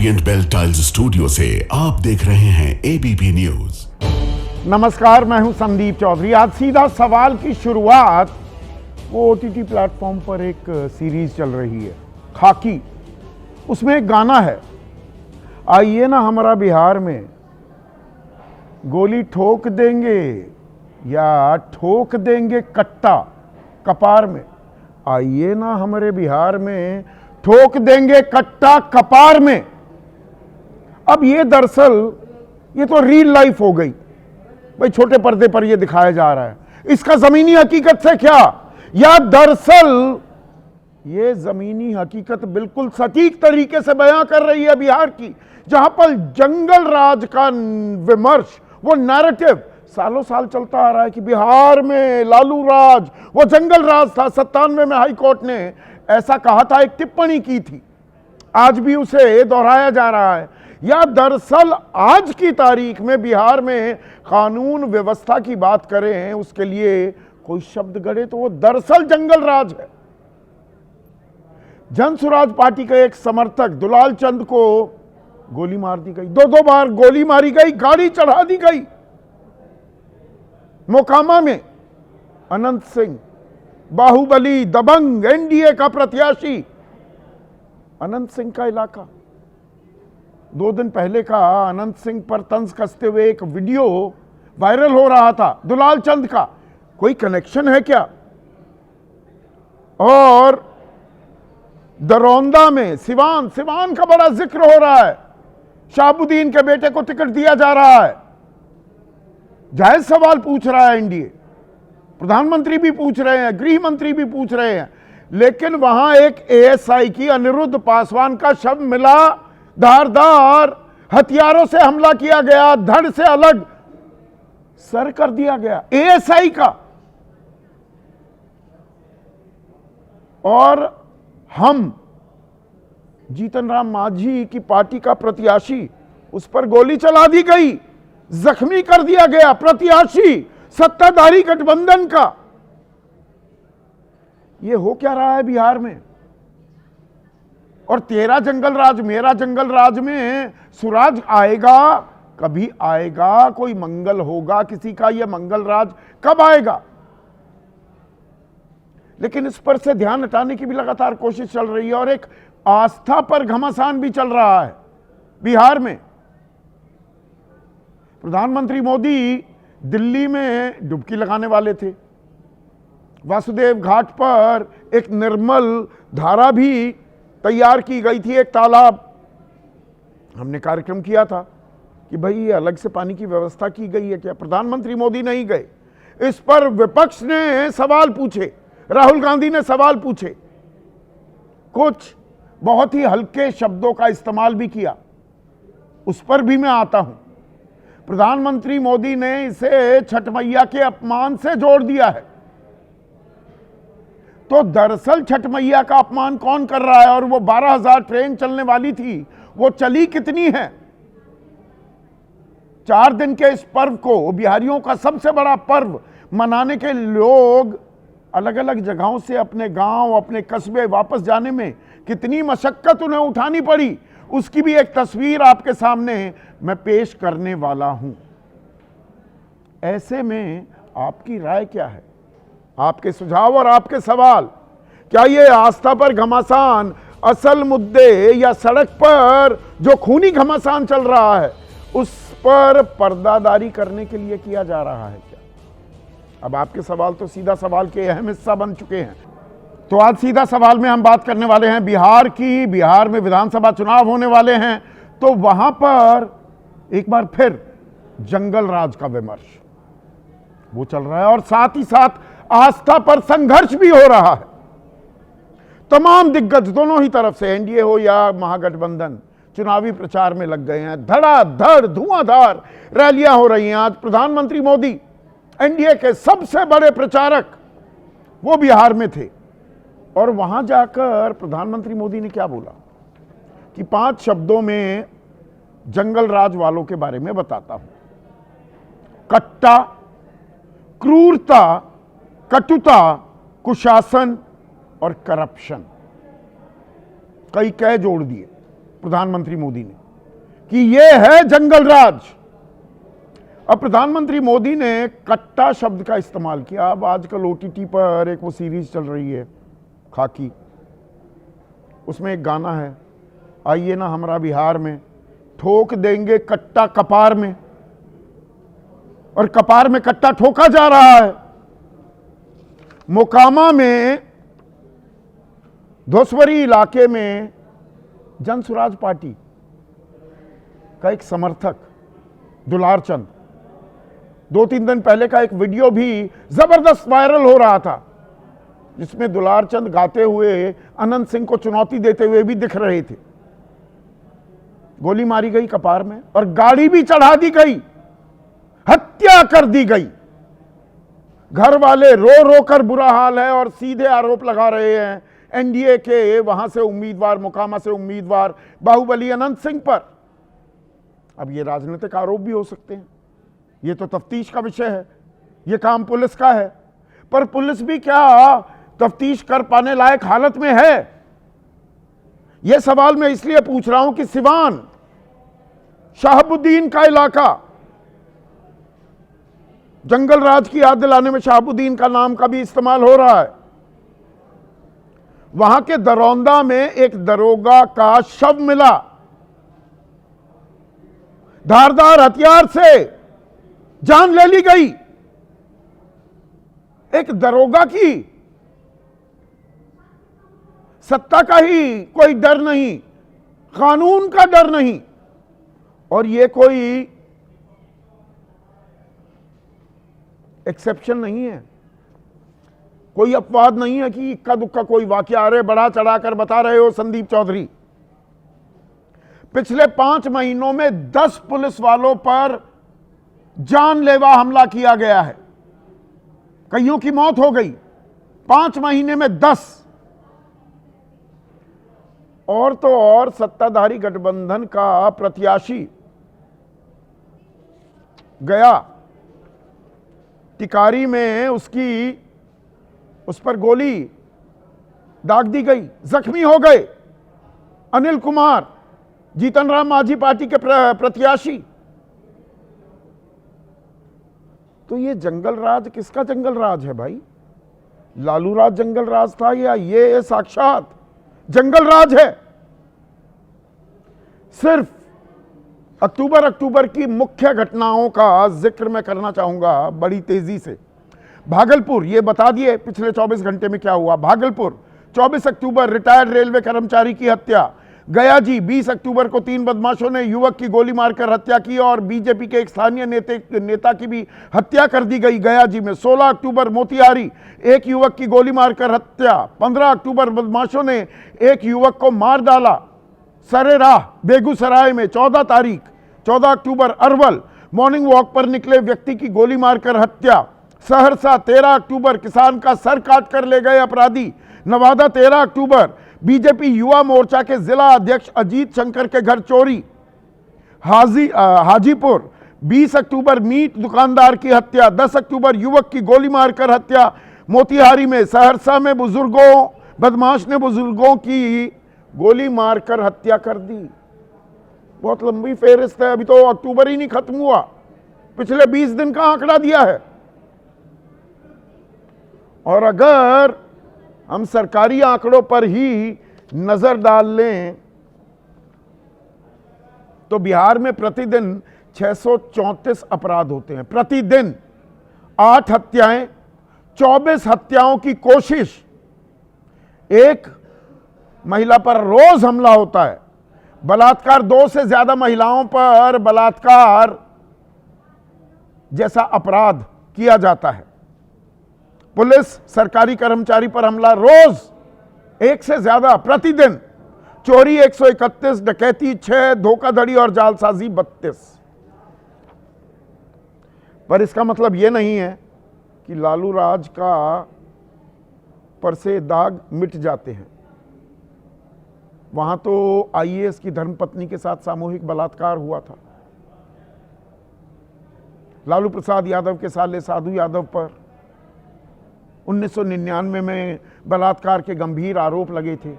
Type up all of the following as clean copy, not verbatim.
Orient bell tiles studio से आप देख रहे हैं एबीपी न्यूज। नमस्कार, मैं हूं संदीप चौधरी। आज सीधा सवाल की शुरुआत वो ओटीटी प्लेटफॉर्म पर एक सीरीज चल रही है खाकी। उसमें एक गाना है, आइए ना हमारा बिहार में गोली ठोक देंगे या ठोक देंगे कट्टा कपार में। आइए ना हमारे बिहार में ठोक देंगे कट्टा कपार में। अब ये दरअसल ये तो रियल लाइफ हो गई भाई, छोटे पर्दे पर ये दिखाया जा रहा है। इसका जमीनी हकीकत से क्या, या दरअसल ये जमीनी हकीकत बिल्कुल सटीक तरीके से बयां कर रही है बिहार की, जहां पर जंगल राज का विमर्श, वो नैरेटिव सालों साल चलता आ रहा है कि बिहार में लालू राज वो जंगल राज था। 97 में हाई कोर्ट ने ऐसा कहा था, एक टिप्पणी की थी, आज भी उसे दोहराया जा रहा है। या दरअसल आज की तारीख में बिहार में कानून व्यवस्था की बात करें, उसके लिए कोई शब्द गढ़े तो वो दरअसल जंगल राज है। जन सुराज पार्टी का एक समर्थक दुलाल चंद को गोली मार दी गई, दो बार गोली मारी गई, गाड़ी चढ़ा दी गई। मोकामा में अनंत सिंह, बाहुबली, दबंग, एनडीए का प्रत्याशी अनंत सिंह का इलाका। 2 दिन पहले का अनंत सिंह पर तंज कसते हुए एक वीडियो वायरल हो रहा था दुलाल चंद का। कोई कनेक्शन है क्या? और दरौंदा में सिवान का बड़ा जिक्र हो रहा है, शाहबुद्दीन के बेटे को टिकट दिया जा रहा है। जायज सवाल पूछ रहा है एनडीए, प्रधानमंत्री भी पूछ रहे हैं, गृह मंत्री भी पूछ रहे हैं, लेकिन वहां एक एएसआई की अनिरुद्ध पासवान का शव मिला, धारदार हथियारों से हमला किया गया, धड़ से अलग सर कर दिया गया एएसआई का। और हम जीतन राम मांझी की पार्टी का प्रत्याशी, उस पर गोली चला दी गई, जख्मी कर दिया गया प्रत्याशी सत्ताधारी गठबंधन का। यह हो क्या रहा है बिहार में? और तेरा जंगल राज मेरा जंगल राज में सुराज आएगा, कभी आएगा? कोई मंगल होगा किसी का? यह मंगल राज कब आएगा? लेकिन इस पर से ध्यान हटाने की भी लगातार कोशिश चल रही है और एक आस्था पर घमासान भी चल रहा है बिहार में। प्रधानमंत्री मोदी दिल्ली में डुबकी लगाने वाले थे, वासुदेव घाट पर एक निर्मल धारा भी तैयार की गई थी, एक तालाब। हमने कार्यक्रम किया था कि भाई ये अलग से पानी की व्यवस्था की गई है क्या? प्रधानमंत्री मोदी नहीं गए। इस पर विपक्ष ने सवाल पूछे, राहुल गांधी ने सवाल पूछे, कुछ बहुत ही हल्के शब्दों का इस्तेमाल भी किया, उस पर भी मैं आता हूं। प्रधानमंत्री मोदी ने इसे छठ मैया के अपमान से जोड़ दिया है। तो दरअसल छठ मैया का अपमान कौन कर रहा है? और वो 12,000 ट्रेन चलने वाली थी, वो चली कितनी है? 4 दिन के इस पर्व को, बिहारियों का सबसे बड़ा पर्व मनाने के लोग अलग अलग जगहों से अपने गांव, अपने कस्बे वापस जाने में कितनी मशक्कत उन्हें उठानी पड़ी, उसकी भी एक तस्वीर आपके सामने मैं पेश करने वाला हूं। ऐसे में आपकी राय क्या है? आपके सुझाव और आपके सवाल, क्या ये आस्था पर घमासान असल मुद्दे या सड़क पर जो खूनी घमासान चल रहा है उस पर पर्दादारी करने के लिए किया जा रहा है क्या? अब आपके सवाल तो सीधा सवाल के अहम हिस्सा बन चुके हैं। तो आज सीधा सवाल में हम बात करने वाले हैं बिहार की। बिहार में विधानसभा चुनाव होने वाले हैं, तो वहां पर एक बार फिर जंगल राज का विमर्श वो चल रहा है और साथ ही साथ आस्था पर संघर्ष भी हो रहा है। तमाम दिग्गज दोनों ही तरफ से, एनडीए हो या महागठबंधन, चुनावी प्रचार में लग गए हैं। धड़ाधड़ धुआंधार रैलियां हो रही हैं। आज प्रधानमंत्री मोदी, एनडीए के सबसे बड़े प्रचारक, वो बिहार में थे और वहां जाकर प्रधानमंत्री मोदी ने क्या बोला कि 5 शब्दों में जंगल राज वालों के बारे में बताता हूं। कट्टा, क्रूरता, कटुता, कुशासन और करप्शन, कई कह जोड़ दिए। प्रधानमंत्री मोदी ने कि यह है जंगल राज। अब प्रधानमंत्री मोदी ने कट्टा शब्द का इस्तेमाल किया। अब आजकल ओटीटी पर एक वो सीरीज चल रही है खाकी, उसमें एक गाना है, आइए ना हमारा बिहार में, ठोक देंगे कट्टा कपार में, और कपार में कट्टा ठोका जा रहा है। मोकामा में धोसवरी इलाके में जन स्वराज पार्टी का एक समर्थक दुलार चंद, 2-3 दिन पहले का एक वीडियो भी जबरदस्त वायरल हो रहा था, जिसमें दुलार चंद गाते हुए अनंत सिंह को चुनौती देते हुए भी दिख रहे थे। गोली मारी गई कपार में और गाड़ी भी चढ़ा दी गई, हत्या कर दी गई। घर वाले रो रो कर बुरा हाल है और सीधे आरोप लगा रहे हैं एनडीए के वहां से उम्मीदवार, मोकामा से उम्मीदवार बाहुबली अनंत सिंह पर। अब ये राजनीतिक आरोप भी हो सकते हैं, ये तो तफ्तीश का विषय है, ये काम पुलिस का है। पर पुलिस भी क्या तफ्तीश कर पाने लायक हालत में है? यह सवाल मैं इसलिए पूछ रहा हूं कि सिवान शहाबुद्दीन का इलाका, जंगल राज की याद दिलाने में शहाबुद्दीन का नाम का भी इस्तेमाल हो रहा है। वहां के दरौंदा में एक दरोगा का शव मिला, धारदार हथियार से जान ले ली गई। एक दरोगा की सत्ता का ही कोई डर नहीं, कानून का डर नहीं, और ये कोई एक्सेप्शन नहीं है, कोई अपवाद नहीं है कि इक्का दुक्का कोई वाकया आ रहे बढ़ा चढ़ाकर बता रहे हो संदीप चौधरी। पिछले 5 महीनों में 10 पुलिस वालों पर जानलेवा हमला किया गया है, कईयों की मौत हो गई, 5 महीने में 10। और तो और सत्ताधारी गठबंधन का प्रत्याशी गया टिकारी में, उस पर गोली दाग दी गई, जख्मी हो गए अनिल कुमार, जीतन राम मांझी पार्टी के प्रत्याशी। तो ये जंगल राज किसका जंगल राज है भाई? लालू राज जंगल राज था या ये साक्षात जंगल राज है? सिर्फ अक्टूबर की मुख्य घटनाओं का जिक्र मैं करना चाहूंगा बड़ी तेजी से। भागलपुर, ये बता दिए पिछले 24 घंटे में क्या हुआ। भागलपुर 24 अक्टूबर रिटायर्ड रेलवे कर्मचारी की हत्या। गया जी 20 अक्टूबर को 3 बदमाशों ने युवक की गोली मारकर हत्या की और बीजेपी के एक स्थानीय नेता की भी हत्या कर दी गई गया जी में। 16 अक्टूबर मोतिहारी, एक युवक की गोली मारकर हत्या। 15 अक्टूबर बदमाशों ने एक युवक को मार डाला सरेराह बेगूसराय में। 14 अक्टूबर अरवल, मॉर्निंग वॉक पर निकले व्यक्ति की गोली मारकर हत्या। सहरसा 13 अक्टूबर, किसान का सर काट कर ले गए अपराधी। नवादा 13 अक्टूबर, बीजेपी युवा मोर्चा के जिला अध्यक्ष अजीत शंकर के घर चोरी। हाजीपुर 20 अक्टूबर मीट दुकानदार की हत्या। 10 अक्टूबर युवक की गोली मारकर हत्या मोतिहारी में। सहरसा में बदमाश ने बुजुर्गों की गोली मारकर हत्या कर दी। बहुत लंबी फेहरिस्त है, अभी तो अक्टूबर ही नहीं खत्म हुआ, पिछले 20 दिन का आंकड़ा दिया है। और अगर हम सरकारी आंकड़ों पर ही नजर डाल लें तो बिहार में प्रतिदिन 634 अपराध होते हैं, प्रतिदिन 8 हत्याएं, 24 हत्याओं की कोशिश, एक महिला पर रोज हमला होता है। बलात्कार, 2 से ज्यादा महिलाओं पर बलात्कार जैसा अपराध किया जाता है। पुलिस सरकारी कर्मचारी पर हमला रोज, 1 से ज्यादा प्रतिदिन। चोरी 131, डकैती 6, धोखाधड़ी और जालसाजी 32। पर इसका मतलब यह नहीं है कि लालू राज का पर से दाग मिट जाते हैं। वहां तो आईएएस की धर्मपत्नी के साथ सामूहिक बलात्कार हुआ था। लालू प्रसाद यादव के साले साधु यादव पर 1999 में बलात्कार के गंभीर आरोप लगे थे।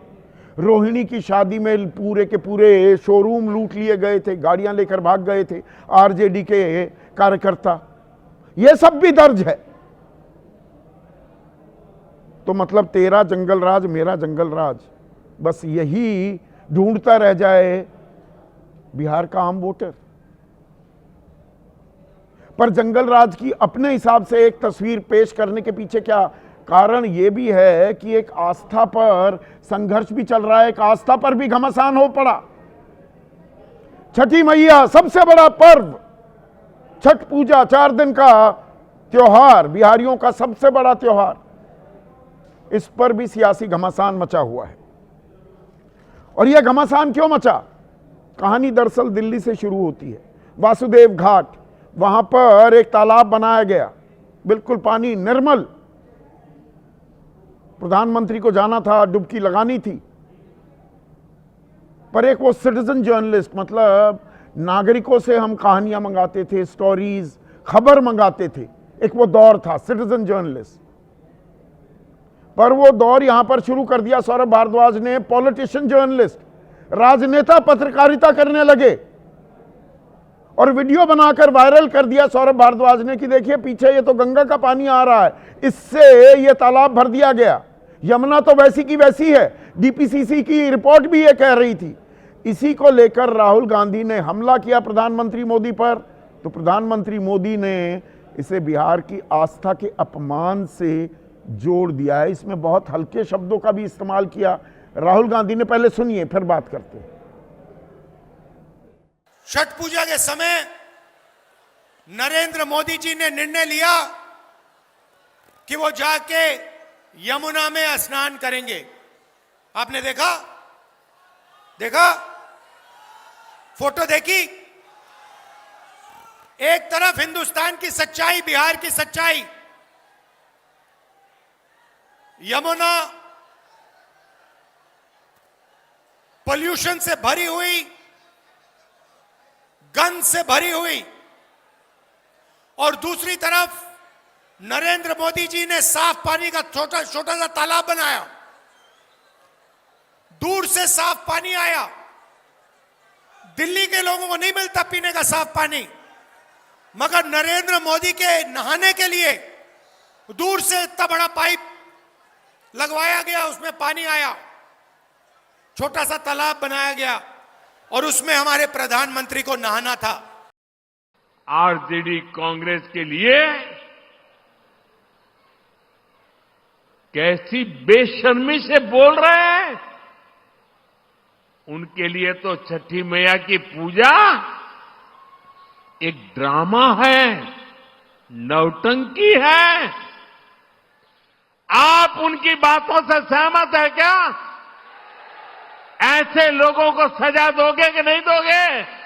रोहिणी की शादी में पूरे के पूरे शोरूम लूट लिए गए थे, गाड़ियां लेकर भाग गए थे आरजेडी के कार्यकर्ता, यह सब भी दर्ज है। तो मतलब तेरा जंगल राज मेरा जंगल राज, बस यही ढूंढता रह जाए बिहार का आम वोटर। पर जंगल राज की अपने हिसाब से एक तस्वीर पेश करने के पीछे क्या कारण यह भी है कि एक आस्था पर संघर्ष भी चल रहा है, एक आस्था पर भी घमासान हो पड़ा। छठी मैया सबसे बड़ा पर्व, छठ पूजा 4 दिन का त्योहार, बिहारियों का सबसे बड़ा त्योहार, इस पर भी सियासी घमासान मचा हुआ है। और यह घमासान क्यों मचा? कहानी दरअसल दिल्ली से शुरू होती है। वासुदेव घाट, वहां पर एक तालाब बनाया गया, बिल्कुल पानी निर्मल। प्रधानमंत्री को जाना था, डुबकी लगानी थी, पर एक वो सिटीजन जर्नलिस्ट, मतलब नागरिकों से हम कहानियां मंगाते थे, स्टोरीज, खबर मंगाते थे, एक वो दौर था सिटीजन जर्नलिस्ट। पर वो दौर यहां पर शुरू कर दिया सौरभ भारद्वाज ने, पॉलिटिशियन जर्नलिस्ट, राजनेता पत्रकारिता करने लगे और वीडियो बनाकर वायरल कर दिया सौरभ भारद्वाज ने कि देखिए पीछे ये तो गंगा का पानी आ रहा है, इससे ये तालाब भर दिया गया, यमुना तो वैसी की वैसी है। डीपीसीसी की रिपोर्ट भी ये कह रही थी। इसी को लेकर राहुल गांधी ने हमला किया प्रधानमंत्री मोदी पर, तो प्रधानमंत्री मोदी ने इसे बिहार की आस्था के अपमान से जोड़ दिया है। इसमें बहुत हल्के शब्दों का भी इस्तेमाल किया राहुल गांधी ने। पहले सुनिए फिर बात करते हैं। छठ पूजा के समय नरेंद्र मोदी जी ने निर्णय लिया कि वो जाके यमुना में स्नान करेंगे। आपने देखा फोटो देखी? एक तरफ हिंदुस्तान की सच्चाई, बिहार की सच्चाई, यमुना पोल्यूशन से भरी हुई, गंद से भरी हुई, और दूसरी तरफ नरेंद्र मोदी जी ने साफ पानी का छोटा सा तालाब बनाया, दूर से साफ पानी आया। दिल्ली के लोगों को नहीं मिलता पीने का साफ पानी, मगर नरेंद्र मोदी के नहाने के लिए दूर से इतना बड़ा पाइप लगवाया गया, उसमें पानी आया, छोटा सा तालाब बनाया गया और उसमें हमारे प्रधानमंत्री को नहाना था। आरजेडी कांग्रेस के लिए कैसी बेशर्मी से बोल रहे हैं। उनके लिए तो छठी मैया की पूजा एक ड्रामा है, नौटंकी है। आप उनकी बातों से सहमत है क्या? ऐसे लोगों को सजा दोगे कि नहीं दोगे?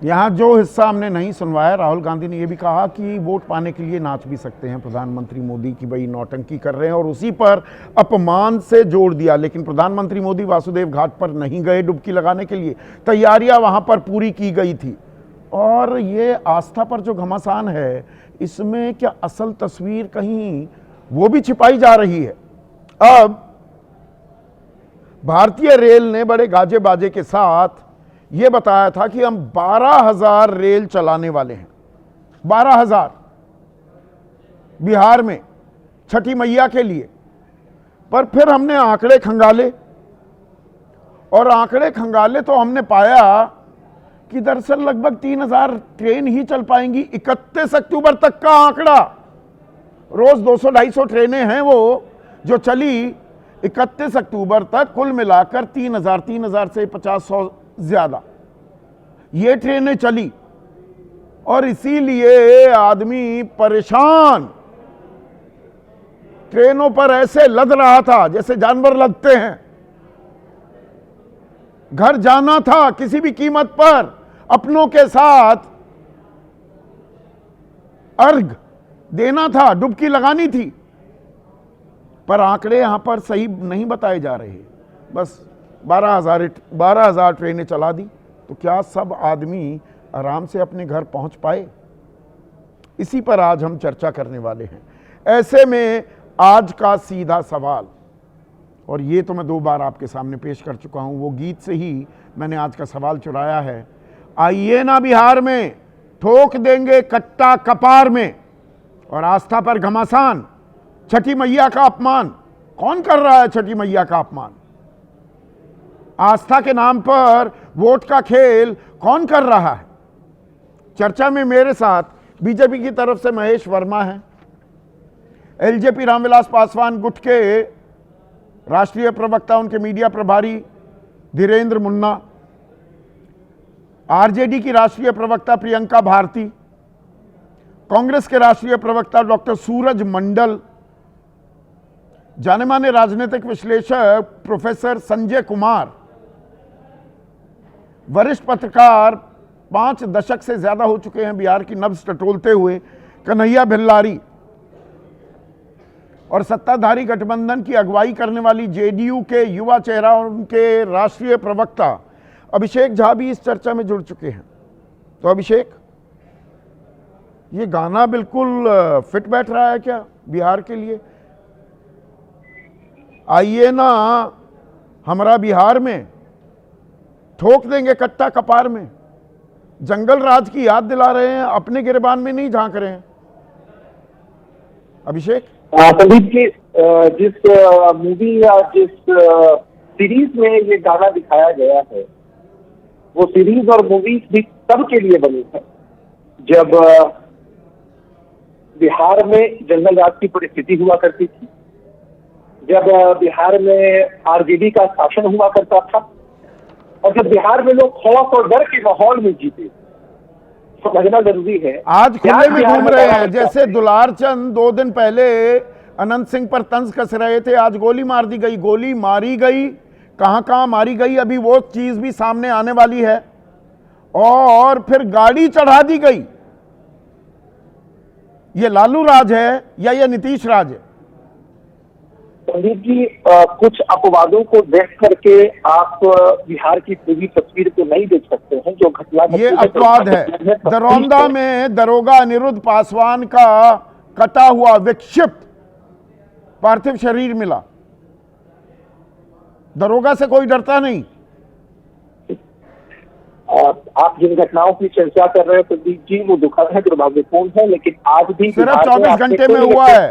यहां जो हिस्सा हमने नहीं सुनवाया, राहुल गांधी ने यह भी कहा कि वोट पाने के लिए नाच भी सकते हैं प्रधानमंत्री मोदी की भाई नौटंकी कर रहे हैं, और उसी पर अपमान से जोड़ दिया। लेकिन प्रधानमंत्री मोदी वासुदेव घाट पर नहीं गए डुबकी लगाने के लिए, तैयारियां वहां पर पूरी की गई थी। और ये आस्था पर जो घमासान है, इसमें क्या असल तस्वीर कहीं वो भी छिपाई जा रही है। अब भारतीय रेल ने बड़े गाजे बाजे के साथ यह बताया था कि हम 12,000 रेल चलाने वाले हैं, 12,000 बिहार में छठी मैया के लिए। पर फिर हमने आंकड़े खंगाले, और आंकड़े खंगाले तो हमने पाया कि दरअसल लगभग 3,000 ट्रेन ही चल पाएंगी। 31 अक्टूबर तक का आंकड़ा, रोज 200-250 ट्रेनें हैं वो जो चली। 31 अक्टूबर तक कुल मिलाकर 3,000 से 50-100 ज्यादा ये ट्रेनें चली, और इसीलिए आदमी परेशान ट्रेनों पर ऐसे लद रहा था जैसे जानवर लदते हैं। घर जाना था किसी भी कीमत पर, अपनों के साथ अर्घ देना था, डुबकी लगानी थी। पर आंकड़े यहां पर सही नहीं बताए जा रहे। बस 12,000 ट्रेनें चला दी, तो क्या सब आदमी आराम से अपने घर पहुंच पाए? इसी पर आज हम चर्चा करने वाले हैं। ऐसे में आज का सीधा सवाल, और ये तो मैं 2 बार आपके सामने पेश कर चुका हूं, वो गीत से ही मैंने आज का सवाल चुराया है। आइए ना बिहार में, ठोक देंगे कट्टा कपार में, और आस्था पर घमासान, छठी मैया का अपमान। कौन कर रहा है छठी मैया का अपमान? आस्था के नाम पर वोट का खेल कौन कर रहा है? चर्चा में मेरे साथ बीजेपी की तरफ से महेश वर्मा हैं, एलजेपी रामविलास पासवान गुट के राष्ट्रीय प्रवक्ता, उनके मीडिया प्रभारी धीरेन्द्र मुन्ना, आरजेडी की राष्ट्रीय प्रवक्ता प्रियंका भारती, कांग्रेस के राष्ट्रीय प्रवक्ता डॉक्टर सूरज मंडल, जाने माने राजनीतिक विश्लेषक प्रोफेसर संजय कुमार, वरिष्ठ पत्रकार 5 दशक से ज्यादा हो चुके हैं बिहार की नब्ज टटोलते हुए कन्हैया भिल्लारी, और सत्ताधारी गठबंधन की अगुवाई करने वाली जेडीयू के युवा चेहरा और उनके राष्ट्रीय प्रवक्ता अभिषेक झा भी इस चर्चा में जुड़ चुके हैं। तो अभिषेक, ये गाना बिल्कुल फिट बैठ रहा है क्या बिहार के लिए? आइए ना हमारा बिहार में, ठोक देंगे कट्टा कपार में, जंगल राज की याद दिला रहे हैं, अपने गिरबान में नहीं झांक रहे हैं। अभिषेक, संदीप जी, जिस मूवी या जिस सीरीज में ये गाना दिखाया गया है, वो सीरीज और मूवीज भी तब के लिए बनी है जब बिहार में जंगल राज की परिस्थिति हुआ करती थी, जब बिहार में आरजेडी का शासन हुआ करता था, और जब बिहार में लोग खौफ और डर के माहौल में जीते। समझना जरूरी है, आज खुले में घूम रहे हैं। जैसे दुलार चंद 2 दिन पहले अनंत सिंह पर तंज कस रहे थे, आज गोली मार दी गई। गोली मारी गई, कहां कहां मारी गई, अभी वो चीज भी सामने आने वाली है। और फिर गाड़ी चढ़ा दी गई। ये लालू राज है या ये नीतीश राज है? संदीप जी, कुछ अपवादों को देख करके आप बिहार की पूरी तस्वीर को नहीं देख सकते हैं। जो घटना ये अपवाद है। दरौंदा में दरोगा अनिरुद्ध पासवान का कटा हुआ विक्षिप्त पार्थिव शरीर मिला। दरोगा से कोई डरता नहीं। आप जिन घटनाओं की चर्चा कर रहे हैं संदीप जी, वो दुखद है, दुर्भाग्यपूर्ण है, लेकिन आज भी सिर्फ 24 घंटे में हुआ है।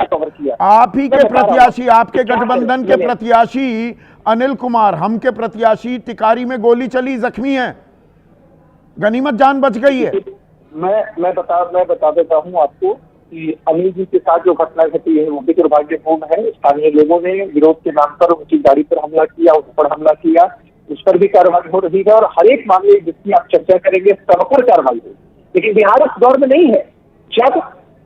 आप ही के प्रत्याशी, आपके गठबंधन के प्रत्याशी अनिल कुमार, हम के प्रत्याशी टिकारी में गोली चली, जख्मी हैं। गनीमत जान बच गई है। मैं बता देता हूं आपको कि अनिल जी के साथ जो घटना घटी है वो भी दुर्भाग्यपूर्ण है। स्थानीय लोगों ने विरोध के नाम पर उनकी गाड़ी पर हमला किया, उस पर हमला किया, उस पर भी कार्रवाई हो रही है, और हर एक मामले जिसकी आप चर्चा करेंगे सब पर कार्रवाई हो। लेकिन बिहार उस दौर में नहीं है जब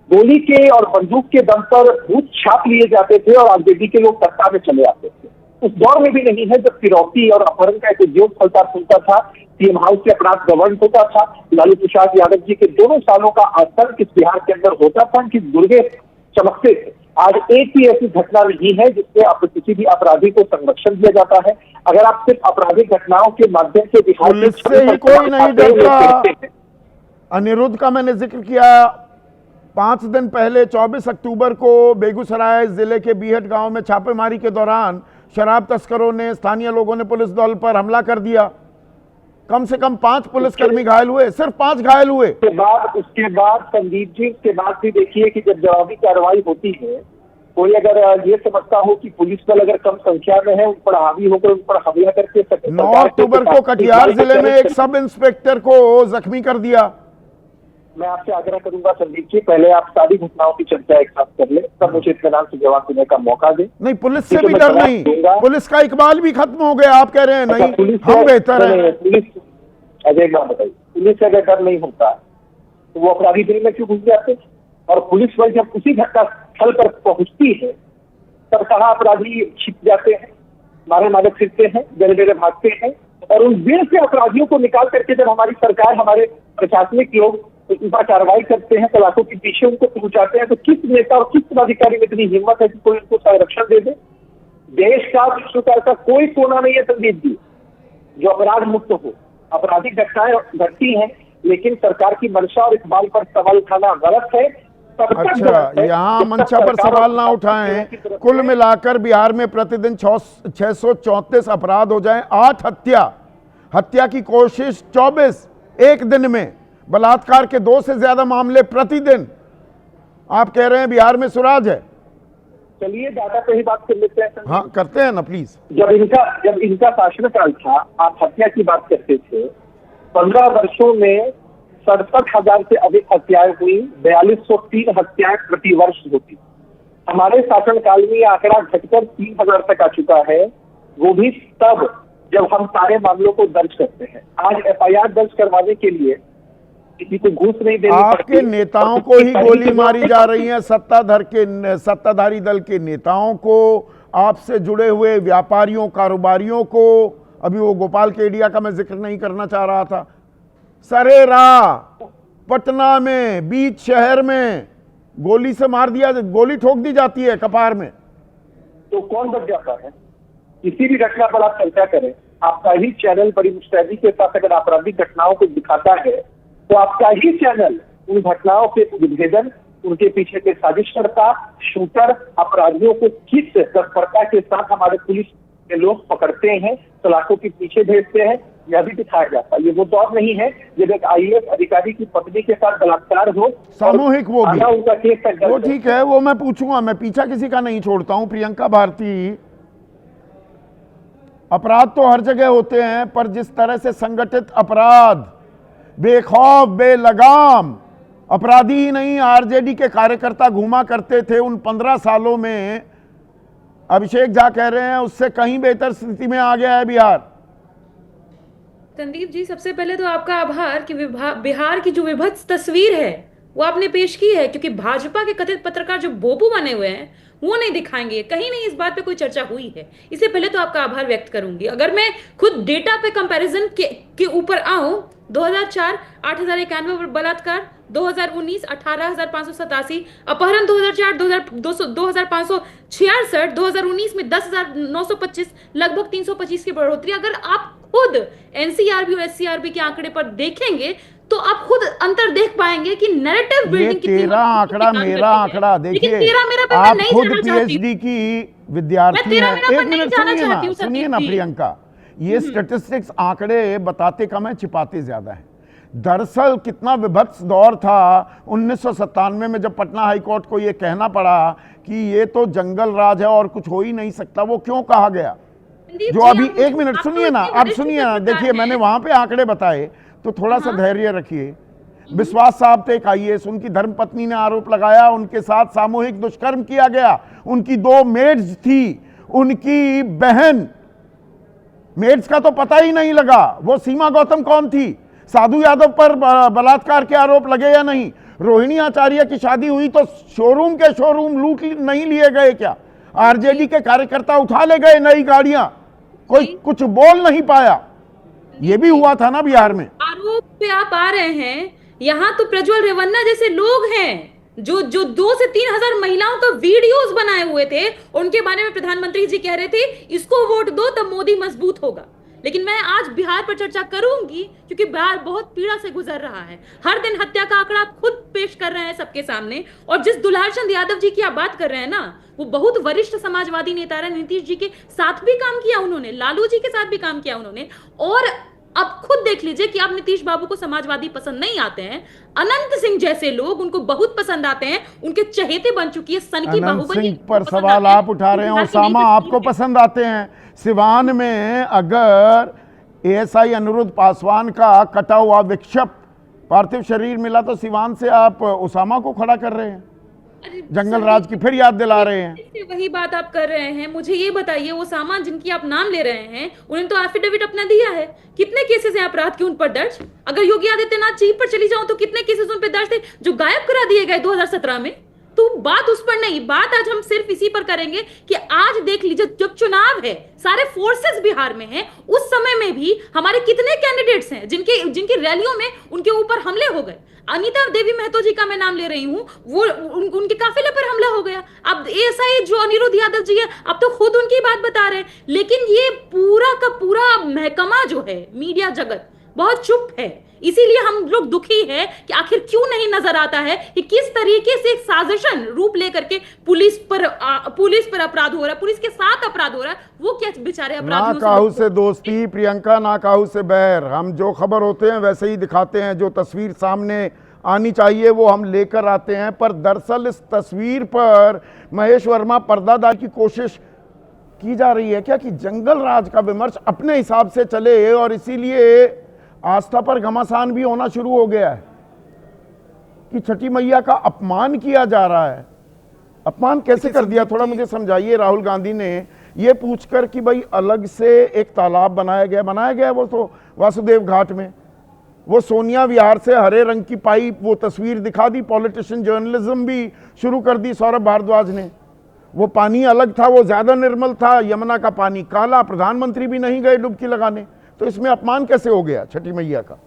गोली के और बंदूक के दम पर बूथ छाप लिए जाते थे और आरजेडी के लोग सत्ता में चले आते थे। उस दौर में भी नहीं है जब फिरौती और अपहरण का एक उद्योग फलता फूलता था, सीएम हाउस के अपराध गवर्न होता था, लालू प्रसाद यादव जी के 2 सालों का असर किस बिहार के अंदर होता था कि दुर्गे चमकते थे। आज एक भी ऐसी घटना नहीं है जिससे आप किसी भी अपराधी को संरक्षण दिया जाता है। अगर आप सिर्फ आपराधिक घटनाओं के माध्यम से बिहार पुलिस से ही कोई नहीं डरता। अनिरुद्ध का मैंने जिक्र किया। 5 दिन पहले 24 अक्टूबर को बेगूसराय जिले के बीहट गांव में छापेमारी के दौरान शराब तस्करों ने, स्थानीय लोगों ने पुलिस दल पर हमला कर दिया। कम से कम 5 पुलिसकर्मी घायल हुए, सिर्फ 5 घायल हुए। उसके बाद संदीप जी, उसके बाद भी देखिए कि जब जवाबी कार्रवाई होती है, कोई अगर ये समझता हो कि पुलिस बल अगर कम संख्या में है, उन पर हावी होकर उन पर हमला करके 9 अक्टूबर को कटिहार जिले में एक सब इंस्पेक्टर को जख्मी कर दिया। मैं आपसे आग्रह करूंगा संदीप जी, पहले आप सारी घटनाओं की चर्चा एक साथ कर ले, तब मुझे इत्मीनान से जवाब देने का मौका दे। नहीं, पुलिस से भी डर नहीं, पुलिस का इकबाल भी खत्म हो गया। आप कह रहे हैं नहीं, हम बेहतर है। पुलिस, अजय एक बात बताइए, पुलिस से अगर डर नहीं होता तो वो अपराधी दिल में क्यों घुस जाते? और पुलिस बल जब उसी घटना स्थल पर पहुंचती है तब कहाँ अपराधी छिप जाते हैं, मारे मारे फिरते हैं, डेरे डेरे भागते हैं, और उन भीड़ से अपराधियों को निकाल करके जब हमारी सरकार, हमारे प्रशासनिक लोग इनका कार्रवाई करते हैं, तलाशों के पीछे उनको पहुंचाते हैं, तो किस नेता और किस पदाधिकारी में इतनी हिम्मत है कि कोई उनको संरक्षण दे दे? देश का, विश्व का ऐसा कोई कोना नहीं है संदीप जी जो अपराध मुक्त हो। आपराधिक घटनाएं घटती हैं, लेकिन सरकार की मंशा और इकबाल पर सवाल उठाना गलत है। तब तक अच्छा, गलत है यहाँ जब तक मंचा पर सरकार सवाल ना और उठाएं। की तरफ कुल से- मिलाकर बिहार में प्रतिदिन 634 अपराध हो जाएं, 8 हत्या की कोशिश 24 एक दिन में, बलात्कार के 2 से ज्यादा मामले प्रतिदिन। आप कह रहे हैं बिहार में सुराज है? चलिए डाटा पे ही बात कर लेते हैं। हाँ, करते हैं ना प्लीज। जब इनका शासनकाल था, आप हत्या की बात करते थे। 15 वर्षों में 67,000 से अधिक हत्याएं हुई, 4203 हत्याएं प्रति वर्ष होती। हमारे शासनकाल में ये आंकड़ा घटकर 3000 तक आ चुका है, वो भी तब जब हम सारे मामलों को दर्ज करते हैं। आज FIR दर्ज करवाने के लिए किसी को घूस नहीं देनी आपके पड़ती। नेताओं को ही गोली मारी जा रही है, सत्ताधारी दल के नेताओं को, आपसे जुड़े हुए व्यापारियों कारोबारियों को। अभी वो गोपाल केडिया का मैं जिक्र नहीं करना चाह रहा था। सरेरा पटना में बीच शहर में गोली से मार दिया, गोली ठोक दी जाती है कपार में। तो कौन बच जाता है? किसी भी घटना पर आप चर्चा करें, आपका ही चैनल बड़ी मुस्तैदी के साथ अगर आपराधिक घटनाओं को दिखाता है, तो आपका ही चैनल उन घटनाओं के उद्भेदन, उनके पीछे के साजिशकर्ता, शूटर, अपराधियों को किस तत्परता के साथ हमारे पुलिस के लोग पकड़ते हैं, सलाखों के पीछे भेजते हैं, यह भी दिखाया जाता है। ये वो दौर नहीं है जब एक IAS अधिकारी की पत्नी के साथ बलात्कार हो, सामूहिक वो भी, उनका केस तक वो ठीक है, वो मैं पूछूंगा, मैं पीछा किसी का नहीं छोड़ता हूं। प्रियंका भारती, अपराध तो हर जगह होते हैं, पर जिस तरह से संगठित अपराध, बेखौफ बेलगाम, अपराधी ही नहीं आरजेडी के कार्यकर्ता घूमा करते थे उन 15 सालों में, अभिषेक झा कह रहे हैं उससे कहीं बेहतर स्थिति में आ गया है बिहार। संदीप जी, सबसे पहले तो आपका आभार कि बिहार की जो विभत्स तस्वीर है वो आपने पेश की है, क्योंकि भाजपा के कथित पत्रकार जो बोबू बने हुए हैं वो नहीं दिखाएंगे, कहीं नहीं इस बात पे कोई चर्चा हुई है। इससे पहले तो आपका आभार व्यक्त करूंगी। अगर मैं खुद डेटा पे कंपैरिजन के ऊपर आऊं, 2004 8,091 बलात्कार, 2019 18,587, अपहरण 2004 2,566, 2019 में 10,925, लगभग 325 की बढ़ोतरी। अगर आप खुद NCRB और SCRB के आंकड़े पर देखेंगे तो आप खुद अंतर देख पाएंगे कि नैरेटिव बिल्डिंग ये तेरा आंकड़ा मेरा आंकड़ा, देखिए आप खुद PhD की विद्यार्थी हैं। एक मिनट सुनिए ना प्रियंका, ये स्टैटिस्टिक्स आंकड़े बताते कम है, छिपाते ज्यादा है। दरअसल कितना विभत्स दौर था 1997 में, जब पटना हाईकोर्ट को ये कहना पड़ा कि ये तो जंगल राज है और कुछ हो ही नहीं सकता। वो क्यों कहा गया? जो अभी, एक मिनट सुनिए ना, आप सुनिए ना, देखिए मैंने वहां पे आंकड़े बताए, तो थोड़ा सा धैर्य रखिए। विश्वास साहब थे एक IAS, उनकी धर्मपत्नी ने आरोप लगाया उनके साथ सामूहिक दुष्कर्म किया गया। उनकी 2 मेड्स थी, उनकी बहन, मेड्स का तो पता ही नहीं लगा वो सीमा गौतम कौन थी। साधु यादव पर बलात्कार के आरोप लगे या नहीं? रोहिणी आचार्य की शादी हुई तो शोरूम लूट नहीं लिए गए क्या? आरजेडी के कार्यकर्ता उठा ले गए नई गाड़ियां, कोई कुछ बोल नहीं पाया। ये भी हुआ था ना बिहार में। आरोप पे आप आ रहे हैं, यहाँ तो प्रज्वल रेवन्ना जैसे लोग हैं जो 2 से 3 हजार महिलाओं का वीडियोस बनाए हुए थे, उनके बारे में प्रधानमंत्री जी कह रहे थे इसको वोट दो तब मोदी मजबूत होगा। लेकिन मैं आज बिहार पर चर्चा करूंगी क्योंकि बिहार बहुत पीड़ा से गुजर रहा है। हर दिन हत्या का आंकड़ा आप खुद पेश कर रहे हैं सबके सामने। और जिस दुलारचंद यादव जी की आप बात कर रहे हैं ना, वो बहुत वरिष्ठ समाजवादी नेता रहे, नीतीश जी के साथ भी काम किया उन्होंने, लालू जी के साथ भी काम किया उन्होंने। और अब खुद देख लीजिए कि आप नीतीश बाबू को समाजवादी पसंद नहीं आते हैं, अनंत सिंह जैसे लोग उनको बहुत पसंद आते हैं, उनके चहेते बन चुकी है सनकी बाहुबली। सिंह पर सवाल आप उठा रहे हैं, ओसामा आपको पसंद आते हैं। सिवान में अगर ASI अनिरुद्ध पासवान का कटा हुआ विक्षिप्त पार्थिव शरीर मिला तो सिवान से आप ओसामा को खड़ा कर रहे हैं, जंगल राज की फिर याद दिला रहे हैं। वही बात आप कर रहे हैं। मुझे ये बताइए, वो सामान जिनकी आप नाम ले रहे हैं उन्हें तो एफिडेविट अपना दिया है, कितने केसेस हैं अपराध के उन पर दर्ज? अगर योगी आदित्यनाथ चीफ पर चली जाऊं तो कितने केसेस उन पर दर्ज थे जो गायब करा दिए गए 2017 में? तो बात उस पर नहीं, बात आज हम सिर्फ इसी पर करेंगे कि आज देख लीजिए जब चुनाव है, सारे फोर्सेस बिहार में हैं, उस समय में भी हमारे कितने कैंडिडेट्स हैं जिनकी रैलियों में उनके ऊपर हमले हो गए। अनीता देवी महतो जी का मैं नाम ले रही हूं, वो उनके काफिले पर हमला हो गया। अब ASI जो अनिरुद्ध यादव जी है, अब तो खुद उनकी बात बता रहे हैं। लेकिन ये पूरा का पूरा महकमा जो है मीडिया जगत, बहुत चुप है। इसीलिए हम लोग दुखी है कि आखिर क्यों नहीं नजर आता है कि किस तरीके से एक साजिशन रूप लेकर के पुलिस पर अपराध हो रहा है, पुलिस के साथ अपराध हो रहा है। वो क्या बेचारे ना अपराधियों काहू से दोस्ती प्रियंका, ना काहू से बैर। हम जो खबर होते हैं वैसे ही दिखाते हैं, जो तस्वीर सामने आनी चाहिए वो हम लेकर आते हैं। पर दरअसल इस तस्वीर पर महेश वर्मा पर्दादार की कोशिश की जा रही है क्या कि जंगल राज का विमर्श अपने हिसाब से चले, और इसीलिए आस्था पर घमासान भी होना शुरू हो गया है कि छठी मैया का अपमान किया जा रहा है। अपमान कैसे कर दिया, थोड़ा मुझे समझाइए। राहुल गांधी ने ये पूछकर कि भाई अलग से एक तालाब बनाया गया वो तो वासुदेव घाट में, वो सोनिया विहार से हरे रंग की पाइप, वो तस्वीर दिखा दी। पॉलिटिशियन जर्नलिज्म भी शुरू कर दी सौरभ भारद्वाज ने। वो पानी अलग था, वो ज्यादा निर्मल था, यमुना का पानी काला। प्रधानमंत्री भी नहीं गए डुबकी लगाने, तो इसमें अपमान कैसे हो गया छठी मैया का?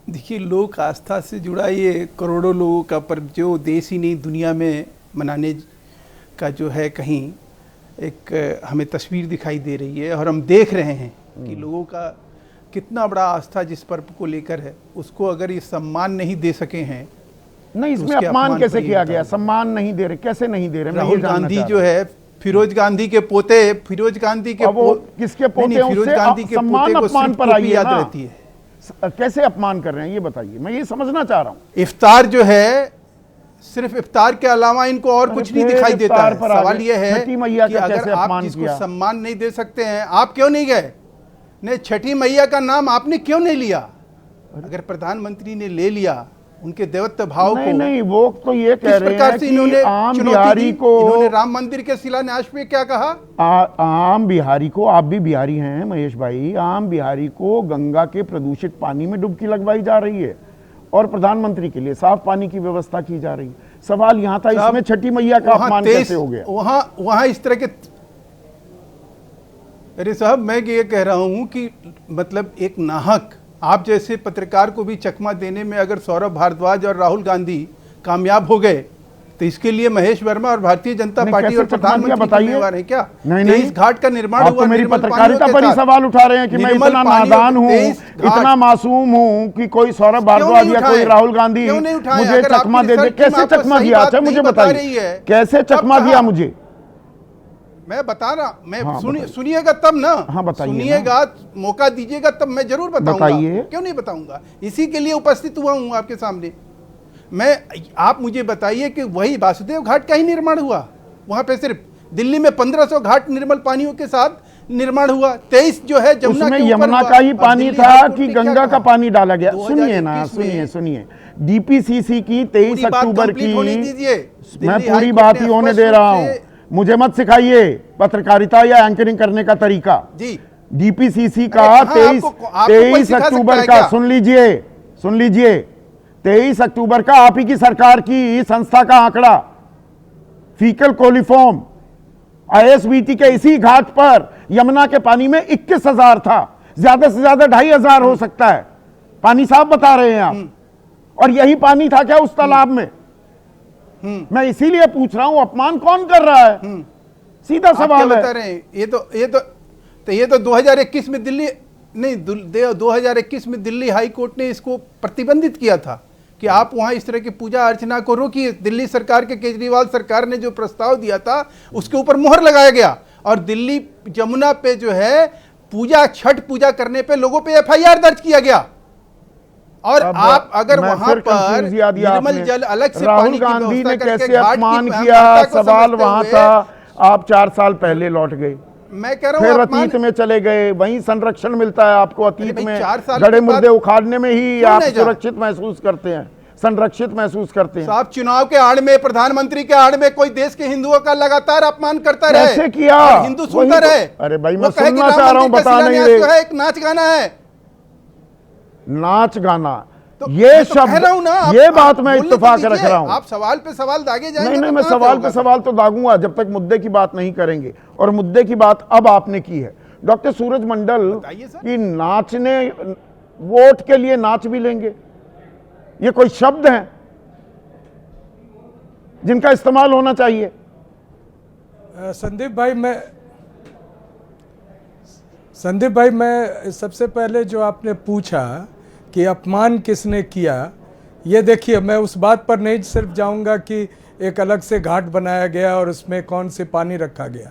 देखिए, लोक आस्था से जुड़ा ये करोड़ों लोगों का पर्व जो देश ही नहीं दुनिया में मनाने का जो है कहीं एक हमें तस्वीर दिखाई दे रही है, और हम देख रहे हैं कि लोगों का कितना बड़ा आस्था जिस पर्व को लेकर है, उसको अगर ये सम्मान नहीं दे सके हैं। नहीं, इसमें अपमान कैसे किया गया? सम्मान नहीं दे रहे, कैसे नहीं दे रहे? राहुल गांधी जो है फिरोज गांधी के पोते, फिरोज गांधी के किसके पोते? फिरोज गांधी के सम्मान पोते को अपमान पर आई याद रहती है। कैसे अपमान कर रहे हैं ये बताइए, मैं ये समझना चाह रहा हूं। इफ्तार जो है, सिर्फ इफ्तार के अलावा इनको और कुछ नहीं दिखाई देता है। सवाल ये है कि अगर आप जिसको सम्मान नहीं दे सकते हैं, आप क्यों नहीं गए? नहीं, छठी मैया का नाम आपने क्यों नहीं लिया? अगर प्रधानमंत्री ने ले लिया उनके देवत्व भाव को, नहीं वो तो ये कह रहे हैं कि आम बिहारी को, इन्होंने राम मंदिर के शिलान्यास पे क्या कहा? आम बिहारी को, आप भी बिहारी हैं महेश भाई, आम बिहारी को गंगा के प्रदूषित पानी में डुबकी लगवाई जा रही है और प्रधानमंत्री के लिए साफ पानी की व्यवस्था की जा रही है। सवाल यहां था इसमें छठी मैया का अपमान कैसे हो गया? वहां इस तरह के, अरे साहब मैं ये कह रहा हूं कि मतलब एक नाहक, आप जैसे पत्रकार को भी चकमा देने में अगर सौरभ भारद्वाज और राहुल गांधी कामयाब हो गए, तो इसके लिए महेश वर्मा और भारतीय जनता पार्टी और प्रधानमंत्री जिम्मेवार है क्या? नहीं, इस घाट का निर्माण हुआ, तो मेरी पत्रकारिता पर ही सवाल उठा रहे हैं कि मैं इतना नादान हूँ, इतना मासूम हूँ कि कोई सौरभ भारद्वाज या कोई राहुल गांधी मुझे चकमा दे दे। कैसे चकमा दिया? अच्छा मुझे बताइए, कैसे चकमा दिया मुझे? मैं बता रहा, मैं सुनिएगा तब ना। हाँ बताइए, सुनिएगा, मौका दीजिएगा तब मैं जरूर बताऊंगा। क्यों नहीं बताऊंगा? इसी के लिए उपस्थित हुआ हूं आपके सामने। आप मुझे बताइए कि वही वासुदेव घाट का ही निर्माण हुआ? वहां पे सिर्फ दिल्ली में 1500 घाट निर्मल पानियों के साथ निर्माण हुआ। 23 जो है यमुना का ही पानी था कि गंगा का पानी डाला गया? सुनिए ना, सुनिए डीपीसीसी की 23 अक्टूबर की, मैं पूरी बात ही होने दे रहा हूं, मुझे मत सिखाइए पत्रकारिता या एंकरिंग करने का तरीका जी। डीपीसीसी का 23 अक्टूबर का, सुन लीजिए 23 अक्टूबर का आप ही की सरकार की संस्था का आंकड़ा, फीकल कोलिफॉर्म आईएसबीटी के इसी घाट पर यमुना के पानी में 21,000 था, ज्यादा से ज्यादा 2,500 हो सकता है। पानी साफ बता रहे हैं आप, और यही पानी था क्या उस तालाब में? मैं इसीलिए पूछ रहा हूं, अपमान कौन कर रहा है? सीधा सवाल है। बता रहे हैं, ये तो 2021 में दिल्ली नहीं, 2021 में दिल्ली हाई कोर्ट ने इसको प्रतिबंधित किया था कि आप वहां इस तरह की पूजा अर्चना को रोकिए। दिल्ली सरकार के, केजरीवाल सरकार ने जो प्रस्ताव दिया था उसके ऊपर मोहर लगाया गया, और दिल्ली जमुना पे जो है पूजा, छठ पूजा करने पे लोगों पे एफआईआर दर्ज किया गया। और आप अगर वहां पर निर्मल जल अलग से, राहुल गांधी ने कैसे अपमान किया, सवाल वहां था। आप 4 साल पहले लौट गए, मैं कह रहा हूं फिर अतीत में चले गए, वहीं संरक्षण मिलता है आपको। अतीत में गड़े मुर्दे उखाड़ने में ही आप सुरक्षित महसूस करते हैं, संरक्षित महसूस करते हैं। साहब, चुनाव के आड़ में, प्रधानमंत्री के आड़ में कोई देश के हिंदुओं का लगातार अपमान करता रहे, कैसे किया? हिंदू सुनता रहे। अरे भाई मैं सुनना चाह रहा हूं, बता नहीं रहे। एक नाच गाना है, नाच गाना, तो ये तो शब्द, ये बात मैं इत्तेफाक रख रहा हूं। आप सवाल पे सवाल दागे जाएंगे। नहीं, मैं सवाल पे सवाल तो दागूंगा जब तक मुद्दे की बात नहीं करेंगे, और मुद्दे की बात अब आपने की है। डॉक्टर सूरज मंडल की नाचने, वोट के लिए नाच भी लेंगे, ये कोई शब्द हैं जिनका इस्तेमाल होना चाहिए? संदीप भाई, संदीप भाई, मैं सबसे पहले जो आपने पूछा कि अपमान किसने किया, ये देखिए, मैं उस बात पर नहीं सिर्फ जाऊंगा कि एक अलग से घाट बनाया गया और उसमें कौन से पानी रखा गया।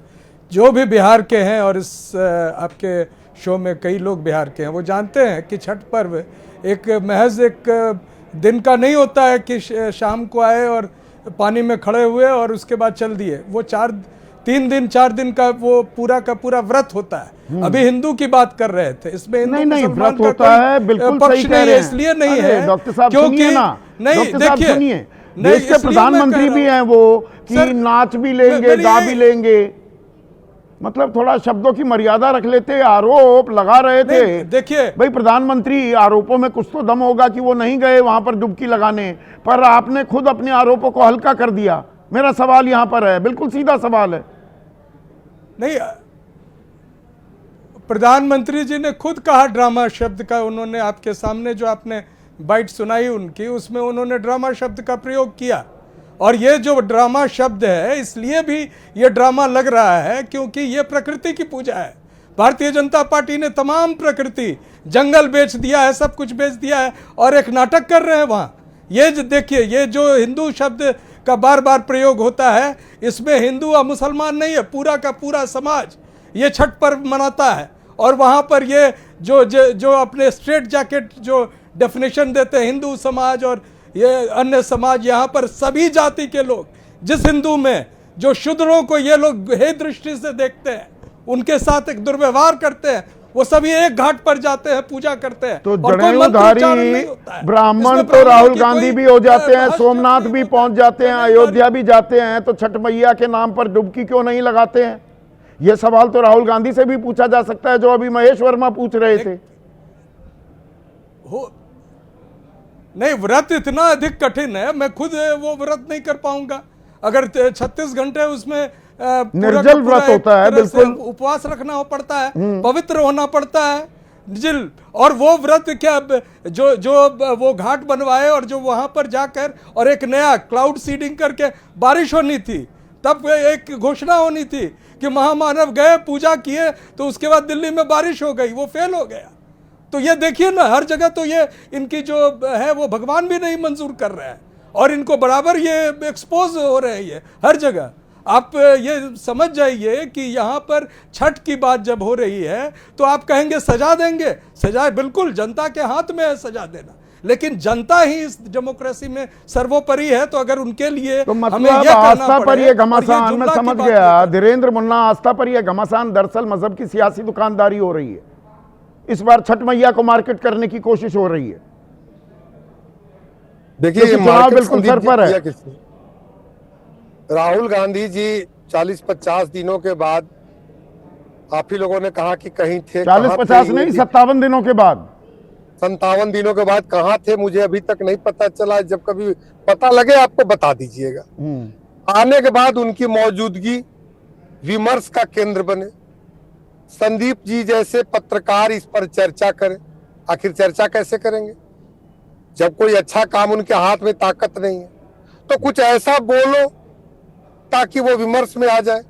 जो भी बिहार के हैं, और इस आपके शो में कई लोग बिहार के हैं, वो जानते हैं कि छठ पर्व एक महज एक दिन का नहीं होता है कि शाम को आए और पानी में खड़े हुए और उसके बाद चल दिए। वो 4 दिन का वो पूरा का पूरा व्रत होता है। अभी हिंदू की बात कर रहे थे, इसमें हिंदू नहीं मुसलमान व्रत का होता है, बिल्कुल पक्ष सही कह नहीं रहे है, हैं। इसलिए नहीं अरे है डॉक्टर साहब क्योंकि सुनिए ना, नहीं, डॉक्टर साहब देखिए, सुनिए, नहीं, देश के इसलिए मैं प्रधानमंत्री कह रहा भी हूं। हैं वो कि सर, नाच भी लेंगे, मेरी गा ये- भी लेंगे, मतलब थोड़ा शब्दों की मर्यादा रख लेते। आरोप लगा रहे थे, नहीं, देखिए, भाई प्रधानमंत्री, आरोपों में कुछ तो दम होगा कि वो नहीं गए वहां पर डुबकी लगाने, पर आपने खुद अपने आरोपों को हल्का कर दिया। मेरा सवाल यहां पर है, बिल्कुल सीधा सवाल है। नहीं, प्रधानमंत्री जी ने खुद कहा ड्रामा शब्द का, उन्होंने आपके सामने जो आपने बाइट सुनाई उनकी, उसमें उन्होंने ड्रामा शब्द का प्रयोग किया। और ये जो ड्रामा शब्द है, इसलिए भी ये ड्रामा लग रहा है क्योंकि ये प्रकृति की पूजा है। भारतीय जनता पार्टी ने तमाम प्रकृति, जंगल बेच दिया है, सब कुछ बेच दिया है और एक नाटक कर रहे हैं वहाँ। ये देखिए, ये जो हिंदू शब्द का बार बार प्रयोग होता है, इसमें हिंदू और मुसलमान नहीं है, पूरा का पूरा समाज ये छठ पर्व मनाता है। और वहाँ पर ये जो अपने स्ट्रेट जैकेट जो डेफिनेशन देते हैं हिंदू समाज और ये अन्य समाज, यहाँ पर सभी जाति के लोग, जिस हिंदू में जो शूद्रों को ये लोग हे दृष्टि से देखते हैं, उनके साथ एक दुर्व्यवहार करते हैं, वो सभी एक घाट पर जाते हैं, पूजा करते हैं। तो और कोई जनेऊधारी मंत्रोच्चारण नहीं होता है। ब्राह्मण इसमें तो ब्राह्मणों राहुल की गांधी कोई भी हो जाते हैं, भाषा सोमनाथ नहीं भी होता पहुंच जाते हैं, जनेऊधारी- अयोध्या भी जाते हैं, तो छठ मैया के नाम पर डुबकी क्यों नहीं लगाते हैं? यह सवाल तो राहुल गांधी से भी पूछा जा सकता है, जो अभी महेश वर्मा पूछ रहे थे। हो नहीं, व्रत इतना अधिक कठिन है, मैं खुद वो व्रत नहीं कर पाऊंगा। अगर 36 घंटे उसमें पूरा का निर्जल पूरा व्रत एक होता है, तरह से बिल्कुल। उपवास रखना पड़ता है, पवित्र होना पड़ता है, निर्जल। और वो व्रत क्या, जो वो घाट बनवाए और जो वहां पर जाकर और एक नया क्लाउड सीडिंग करके बारिश होनी थी, तब एक घोषणा होनी थी कि महामानव गए, पूजा किए, तो उसके बाद दिल्ली में बारिश हो गई, वो फेल हो गया। तो ये देखिए ना, हर जगह तो ये इनकी जो है वो भगवान भी नहीं मंजूर कर रहे हैं और इनको बराबर ये एक्सपोज हो रहे हैं ये हर जगह। आप ये समझ जाइए कि यहाँ पर छठ की बात जब हो रही है तो आप कहेंगे सजा देंगे, सजा बिल्कुल जनता के हाथ में है सजा देना, लेकिन जनता ही इस डेमोक्रेसी में सर्वोपरि है। तो अगर उनके लिए तो हमें मतलब ये कहना आस्था पर पड़े, ये और घमासान, मैं जुमला की समझ बात गया, होती है। धीरेन्द्र मुन्ना, आस्था पर ये घमासान दरअसल मजहब की सियासी दुकानदारी हो रही है। इस बार छठ मैया को मार्केट करने की कोशिश हो रही है। देखिए, क्योंकि चुनाव मार्केट बिल्कुल सर पर है। किया किसने? राहुल गांधी जी 40-50 दिनों के बाद, आप ही लोगों ने कहा कि कहीं थे, 40-50 नहीं, 57 दिनों के बाद, 57 दिनों के बाद कहाँ थे, मुझे अभी तक नहीं पता चला। जब कभी पता लगे आपको बता दीजिएगा। आने के बाद उनकी मौजूदगी विमर्श का केंद्र बने। संदीप जी जैसे पत्रकार इस पर चर्चा करें। आखिर चर्चा कैसे करेंगे जब कोई अच्छा काम उनके हाथ में ताकत नहीं है? तो कुछ ऐसा बोलो ताकि वो विमर्श में आ जाए।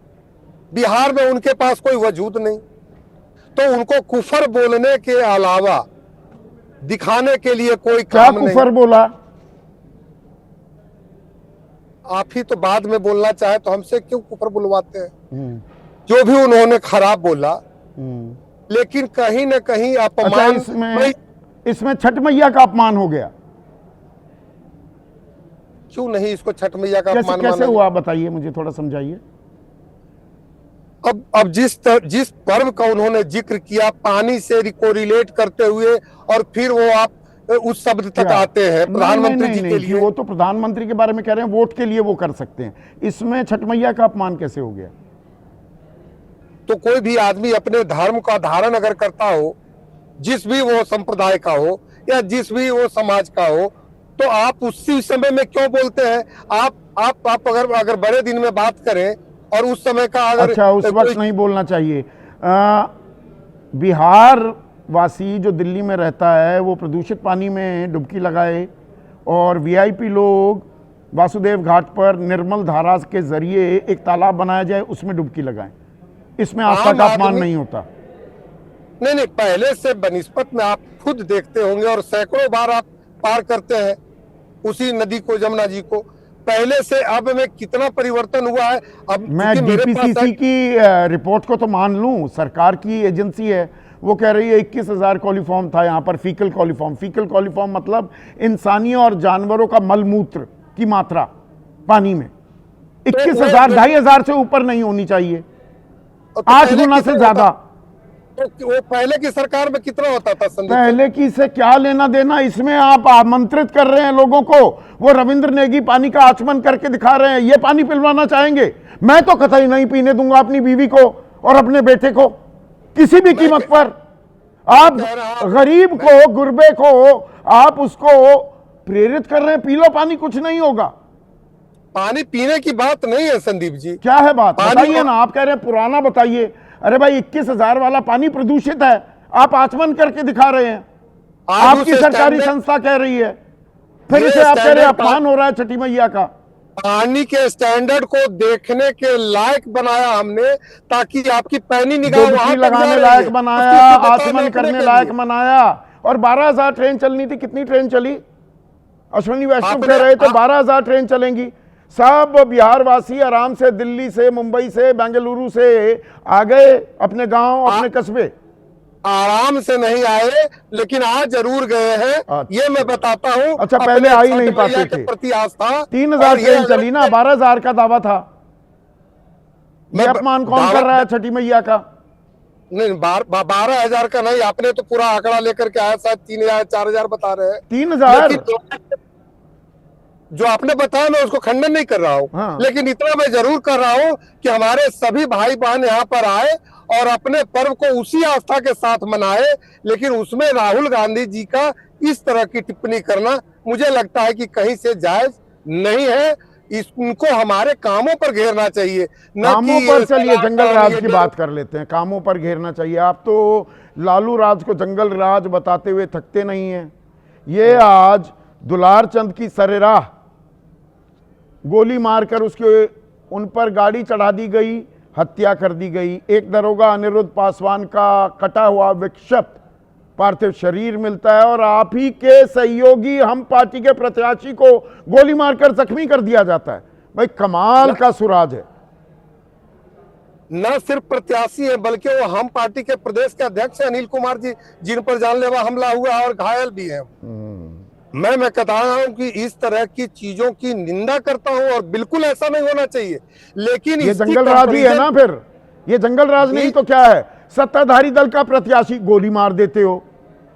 बिहार में उनके पास कोई वजूद नहीं, तो उनको कुफर बोलने के अलावा दिखाने के लिए कोई क्या काम नहीं। कुफर बोला? आप ही तो बाद में बोलना चाहे तो हमसे क्यों कुफर बुलवाते हैं? जो भी उन्होंने खराब बोला, लेकिन कहीं न कहीं अच्छा, अपमान। इसमें छठ मैया का अपमान हो गया। क्यों नहीं इसको छठ मैया का अपमान कैसे माना? हुआ, बताइए, मुझे थोड़ा समझाइए। अब जिस पर्व का उन्होंने जिक्र किया, पानी से रिकोरिलेट करते हुए, और फिर वो आप उस शब्द तक आते हैं प्रधानमंत्री जी के लिए। वो तो प्रधानमंत्री के बारे में कह रहे हैं, वोट के लिए वो कर सकते हैं। इसमें छठ मैया का अपमान कैसे हो गया? तो कोई भी आदमी अपने धर्म का धारण अगर करता हो, जिस भी वो संप्रदाय का हो या जिस भी वो समाज का हो, तो आप उसी समय में क्यों बोलते हैं? आप अगर बड़े दिन में बात करें और उस समय का अगर, अच्छा, उस वक्त नहीं बोलना चाहिए। बिहार वासी जो दिल्ली में रहता है वो प्रदूषित पानी में डुबकी लगाए और वीआईपी लोग वासुदेव घाट पर निर्मल धारा के जरिए एक तालाब बनाया जाए, उसमें डुबकी लगाएं। इसमें आस्था का अपमान नहीं होता। नहीं नहीं, पहले से बनिस्पत में आप खुद देखते होंगे और सैकड़ों बार आप पार करते हैं उसी नदी को, जमुना जी को। पहले से अब में कितना परिवर्तन हुआ है। अब मैं क्योंकि मेरे पास डीपीसीसी की रिपोर्ट को तो मान लूं, सरकार की एजेंसी है, वो कह रही है 21,000 कॉलीफॉर्म था यहाँ पर, फीकल कॉलीफॉर्म। फीकल कॉलीफॉर्म मतलब इंसानी और जानवरों का मलमूत्र की मात्रा पानी में 21,000, 2,500 से ऊपर नहीं होनी चाहिए, तो 8 पहले गुना से कितना ज्यादा। तो वो पहले की सरकार में कितना होता था संदीप? पहले की से क्या लेना देना, इसमें आप आमंत्रित कर रहे हैं लोगों को। वो रविंद्र नेगी पानी का आचमन करके दिखा रहे हैं, ये पानी पिलवाना चाहेंगे। मैं तो कतई नहीं पीने दूंगा अपनी बीवी को और अपने बेटे को किसी भी कीमत पर। आप गरीब को, गुरबे को आप उसको प्रेरित कर रहे हैं, पी लो पानी, कुछ नहीं होगा। पानी पीने की बात नहीं है संदीप जी। क्या है बात, बताइए ना। आप कह रहे हैं पुराना, बताइए। अरे भाई 21,000 वाला पानी प्रदूषित है, आप आचमन करके दिखा रहे हैं, आपकी सरकारी संस्था कह रही है, फिर इसे आप कह रहे हैं अपमान हो रहा है छठी मैया का। पानी के स्टैंडर्ड को देखने के लायक बनाया हमने, ताकि आपकी पैनी निगाह वहां तक लगाने जा रही लायक है। बनाया, उसकी आचमन करने लायक बनाया। और 12,000 ट्रेन चलनी थी, कितनी ट्रेन चली? अश्विनी वैष्णव कह रहे थे 12,000 ट्रेन चलेंगी। सब बिहार वासी आराम से दिल्ली से, मुंबई से, बेंगलुरु से आ गए अपने गांव, अपने कस्बे। आराम से नहीं आए, लेकिन आज जरूर गए हैं। अच्छा। ये मैं बताता हूं। अच्छा, पहले आ ही नहीं छठ मैया पाते के थे। प्रति आस्था 3,000 ट्रेन चली ना, 12,000 का दावा था। ये अपमान कौन कर रहा है छठी मैया का? नहीं, 12,000 का नहीं, आपने तो पूरा आंकड़ा लेकर के आया, शायद 3,000 4,000 बता रहे हैं। 3,000 जो आपने बताया मैं उसको खंडन नहीं कर रहा हूँ। हाँ। लेकिन इतना मैं जरूर कर रहा हूँ कि हमारे सभी भाई बहन यहाँ पर आए और अपने पर्व को उसी आस्था के साथ मनाए। लेकिन उसमें राहुल गांधी जी का इस तरह की टिप्पणी करना मुझे लगता है कि कहीं से जायज नहीं है। इनको हमारे कामों पर घेरना चाहिए, कामों पर। चलिए जंगल राज की बात कर लेते हैं। कामों पर घेरना चाहिए। आप तो लालू राज को जंगल राज बताते हुए थकते नहीं हैं। ये आज दुलार चंद की सरेराह गोली मारकर उसके उन पर गाड़ी चढ़ा दी गई, हत्या कर दी गई। एक दरोगा अनिरुद्ध पासवान का कटा हुआ विक्षिप्त पार्थिव शरीर मिलता है और आप ही के सहयोगी हम पार्टी के प्रत्याशी को गोली मारकर जख्मी कर दिया जाता है। भाई कमाल का सुराज है। न सिर्फ प्रत्याशी है बल्कि वो हम पार्टी के प्रदेश के अध्यक्ष अनिल कुमार जी, जिन पर जानलेवा हमला हुआ और घायल भी है। मैं कहता रहा हूं कि इस तरह की चीजों की निंदा करता हूं और बिल्कुल ऐसा नहीं होना चाहिए। लेकिन ये जंगल राज ही है ना, फिर ये जंगल राज नहीं तो क्या है? सत्ताधारी दल का प्रत्याशी गोली मार देते हो,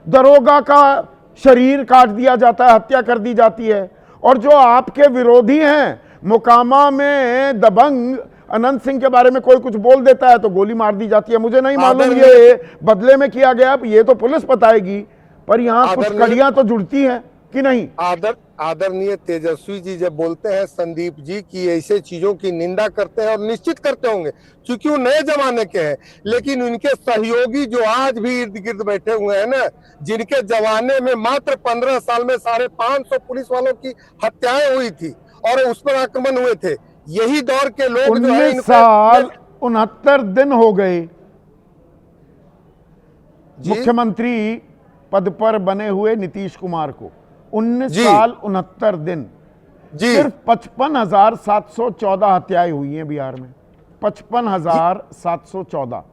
दरोगा का शरीर काट दिया जाता है, हत्या कर दी जाती है। और जो आपके विरोधी हैं, मोकामा में दबंग अनंत सिंह के बारे में कोई कुछ बोल देता है तो गोली मार दी जाती है। मुझे नहीं मालूम ये बदले में किया गया, ये तो पुलिस बताएगी, पर यहाँ कुछ कड़ियां तो जुड़ती हैं कि नहीं? आदरणीय तेजस्वी जी जब बोलते हैं संदीप जी की ऐसे चीजों की निंदा करते हैं और निश्चित करते होंगे क्योंकि वो नए जमाने के हैं। लेकिन उनके सहयोगी जो आज भी इर्द गिर्द बैठे हुए हैं ना, जिनके जमाने में मात्र 15 साल में 550 पुलिस वालों की हत्याएं हुई थी और उस पर आक्रमण हुए थे, यही दौर के लोग 19 साल 69 दिन हो गए मुख्यमंत्री पद पर बने हुए नीतीश कुमार को। 19 साल 69 दिन। सिर्फ 55,714 हत्याएं हुई हैं बिहार में। 55,714।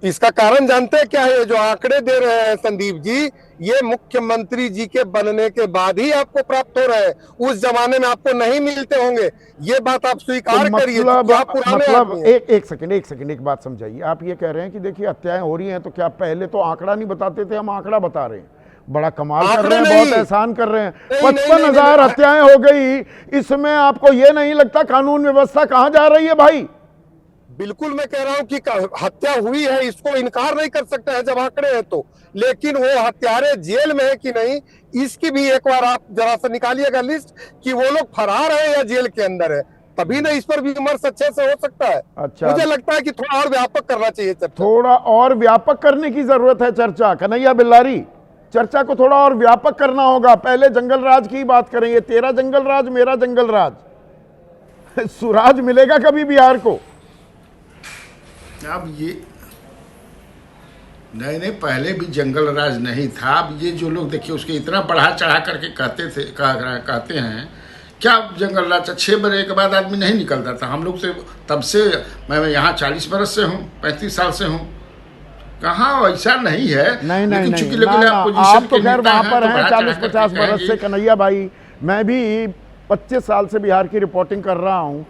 इसका कारण जानते हैं क्या है? ये जो आंकड़े दे रहे हैं संदीप जी, ये मुख्यमंत्री जी के बनने के बाद ही आपको प्राप्त हो रहे हैं। उस जमाने में आपको नहीं मिलते होंगे, ये बात आप स्वीकार करिए। मतलब एक सेकंड एक बात समझाइए। आप ये कह रहे हैं कि देखिए हत्याएं हो रही हैं, तो क्या पहले तो आंकड़ा नहीं बताते थे, हम आंकड़ा बता रहे हैं। बड़ा कमाल कर रहे हैं, बहुत एहसान कर रहे हैं। 55,000 हत्याएं हो गई, इसमें आपको ये नहीं लगता कानून व्यवस्था कहां जा रही है भाई? बिल्कुल मैं कह रहा हूं कि हत्या हुई है, इसको इनकार नहीं कर सकते हैं जब आंकड़े हैं तो। लेकिन वो हत्यारे जेल में है कि नहीं, इसकी भी एक बार आप जरा सा निकालिएगा लिस्ट कि वो लोग फरार है या जेल के अंदर है, तभी ना इस पर विमर्श अच्छे से हो सकता है। अच्छा, मुझे लगता है कि थोड़ा और व्यापक करना चाहिए चर्चा। थोड़ा और व्यापक करने की जरूरत है चर्चा। कन्हैया बिल्लारी, चर्चा को थोड़ा और व्यापक करना होगा। पहले जंगल राज की बात करेंगे, तेरा जंगल राज, मेरा जंगल राज। सुराज मिलेगा कभी बिहार को? अब ये नहीं नहीं, पहले भी जंगल राज नहीं था। अब ये जो लोग देखिए उसके इतना बढ़ा चढ़ा करके कहते हैं क्या जंगल राज। 6 बजे के बाद आदमी नहीं निकलता था। हम लोग से तब से मैं यहाँ 40 बरस से हूँ, 35 साल से हूँ, कहाँ ऐसा नहीं है। नहीं नहीं लेकिन चूंकि नहीं, आप तो खैर वहां पर हैं 40-50 बरस से कन्हैया भाई। मैं भी 25 साल से बिहार की रिपोर्टिंग कर रहा हूं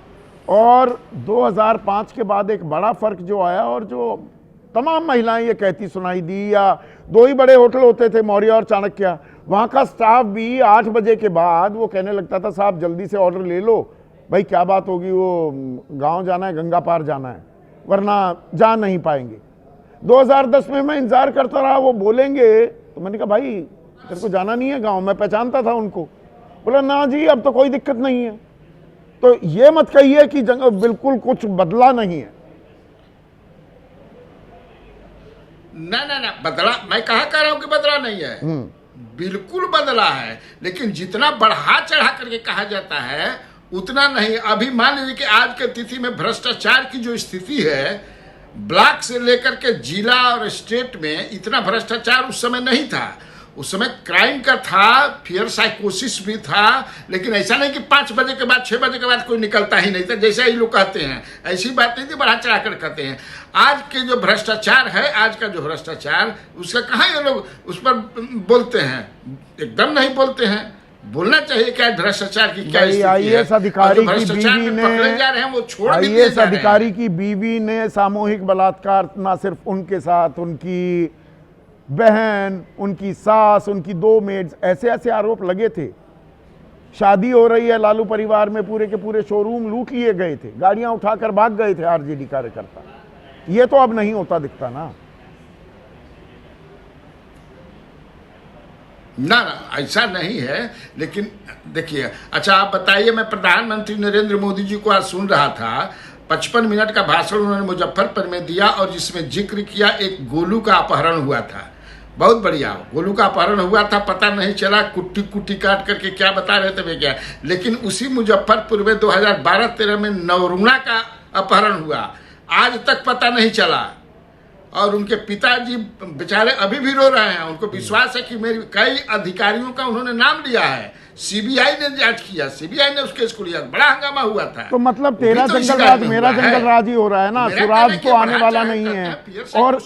और 2005 के बाद एक बड़ा फर्क जो आया और जो तमाम महिलाएं ये कहती सुनाई दी, या 2 ही बड़े होटल होते थे, मौर्य और चाणक्य, वहाँ का स्टाफ भी 8 बजे के बाद वो कहने लगता था साहब जल्दी से ऑर्डर ले लो, भाई क्या बात होगी, वो गांव जाना है, गंगा पार जाना है, वरना जा नहीं पाएंगे। 2010 में मैं इंतजार करता रहा वो बोलेंगे, तो मैंने कहा भाई तेरे को जाना नहीं है गांव, मैं पहचानता था उनको। बोला ना जी अब तो कोई दिक्कत नहीं है। तो ये मत कहिए कि बिल्कुल कुछ बदला नहीं है। ना ना ना, बदला मैं कहाँ कह रहा हूँ कि बदला नहीं है, बिल्कुल बदला है, लेकिन जितना बढ़ा चढ़ा करके कहा जाता है उतना नहीं। अभी मान लीजिए कि आज के तिथि में भ्रष्टाचार की जो स्थिति है, ब्लॉक से लेकर के जिला और स्टेट में इतना भ्रष्टाचार उस समय नहीं था। उस समय क्राइम का था, फियर साइकोसिस भी था, लेकिन ऐसा नहीं कि 5 बजे के बाद 6 बजे के बाद कोई निकलता ही नहीं था जैसा ही लोग कहते हैं। ऐसी बात नहीं थी, बढ़ा चढ़ा कर कहते हैं। आज के जो भ्रष्टाचार है, आज का जो भ्रष्टाचार, उसका कहाँ ये लोग उस पर बोलते हैं, एकदम नहीं बोलते हैं। बोलना चाहिए क्या भ्रष्टाचार की क्या स्थिति है। आईएएस अधिकारी की बीवी ने सामूहिक बलात्कार न सिर्फ उनके साथ, उनकी बहन, उनकी सास, उनकी 2 मेड्स, ऐसे ऐसे आरोप लगे थे। शादी हो रही है लालू परिवार में, पूरे के पूरे शोरूम लूट लिए गए थे, गाड़ियां उठाकर भाग गए थे आरजेडी कार्यकर्ता। ये तो अब नहीं होता दिखता ना। ना ना ऐसा नहीं है, लेकिन देखिए, अच्छा आप बताइए, मैं प्रधानमंत्री नरेंद्र मोदी जी को आज सुन रहा था, 55 मिनट का भाषण उन्होंने मुजफ्फरपुर में दिया और जिसमें जिक्र किया एक गोलू का अपहरण हुआ था। बहुत बढ़िया, गोलू का अपहरण हुआ था, पता नहीं चला, कुट्टी कुट्टी काट करके क्या बता रहे थे वे क्या। लेकिन उसी मुजफ्फरपुर में 2012-13 में नवरुणा का अपहरण हुआ, आज तक पता नहीं चला। और उनके पिताजी बेचारे अभी भी रो रहे हैं। उनको विश्वास है कि मेरे कई अधिकारियों का उन्होंने नाम लिया है, सीबीआई ने जांच किया, सीबीआई ने उस केस को लिया, बड़ा हंगामा हुआ था। तो मतलब तेरा जंगल राज मेरा जंगल राज ही हो रहा है ना, सुराज तो आने वाला नहीं है। और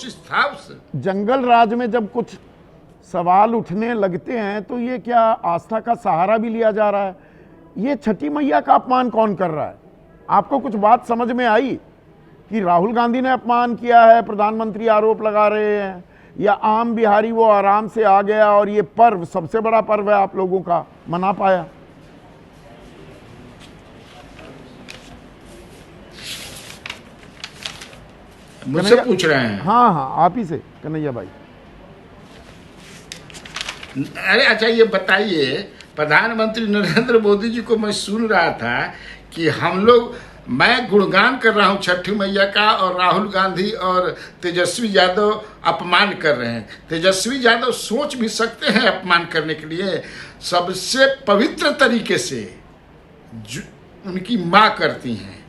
जंगल राज में जब कुछ सवाल उठने लगते हैं तो ये क्या आस्था का सहारा भी लिया जा रहा है? ये छठी मैया का अपमान कौन कर रहा है? आपको कुछ बात समझ में आई कि राहुल गांधी ने अपमान किया है, प्रधानमंत्री आरोप लगा रहे हैं, या आम बिहारी वो आराम से आ गया और ये पर्व, सबसे बड़ा पर्व है आप लोगों का, मना पाया? मुझसे पूछ रहे हैं? हाँ हाँ आप ही से कन्हैया भाई। अरे अच्छा ये बताइए, प्रधानमंत्री नरेंद्र मोदी जी को मैं सुन रहा था कि हम लोग, मैं गुणगान कर रहा हूं छठी मैया का और राहुल गांधी और तेजस्वी यादव अपमान कर रहे हैं। तेजस्वी यादव सोच भी सकते हैं अपमान करने के लिए। सबसे पवित्र तरीके से उनकी माँ करती हैं,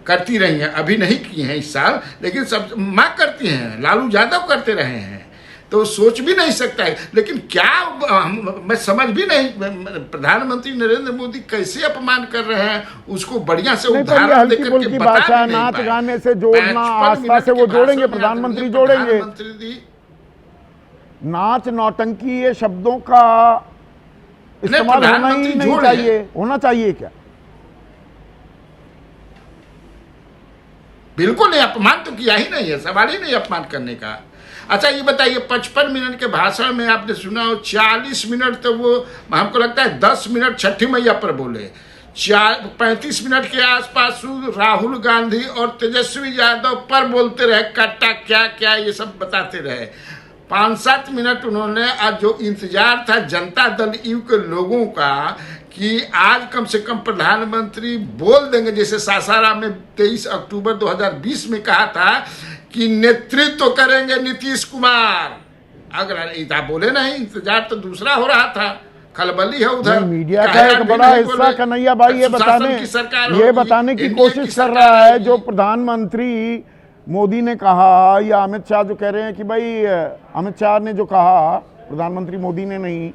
करती रही हैं, अभी नहीं की हैं इस साल, लेकिन सब माँ करती हैं, लालू यादव करते रहे हैं। तो सोच भी नहीं सकता है, लेकिन क्या मैं समझ भी नहीं, प्रधानमंत्री नरेंद्र मोदी कैसे अपमान कर रहे हैं उसको बढ़िया से उदाहरण देकर के बता नहीं नाच गाने से जोड़ना, आस्था से वो जोड़ेंगे, प्रधानमंत्री जोड़ेंगे। नाच नौटंकी ये शब्दों का इस्तेमाल होना ही नहीं चाहिए। होना चाहिए क्या? बिल्कुल नहीं, अपमान तो किया ही नहीं है, सवाल ही नहीं अपमान करने का। अच्छा ये बताइए, 55 मिनट के भाषण में आपने सुना हो 40 मिनट तो वो, हमको लगता है 10 मिनट छठी मैया पर बोले, 35 मिनट के आसपास राहुल गांधी और तेजस्वी यादव पर बोलते रहे, कट्टा क्या क्या ये सब बताते रहे। 5-7 मिनट उन्होंने, आज जो इंतजार था जनता दल यू के लोगों का कि आज कम से कम प्रधानमंत्री बोल देंगे, जैसे सासाराम में 23 अक्टूबर 2020 में कहा था कि नेतृत्व करेंगे नीतीश कुमार, अगर इतना बोले नहीं, इंतजार तो दूसरा हो रहा था। खलबली है उधर, मीडिया का एक बड़ा हिस्सा कन्हैया भाई ये बताने की कोशिश कर रहा है जो प्रधानमंत्री मोदी ने कहा या अमित शाह जो कह रहे हैं कि भाई अमित शाह ने जो कहा, प्रधानमंत्री मोदी ने नहीं,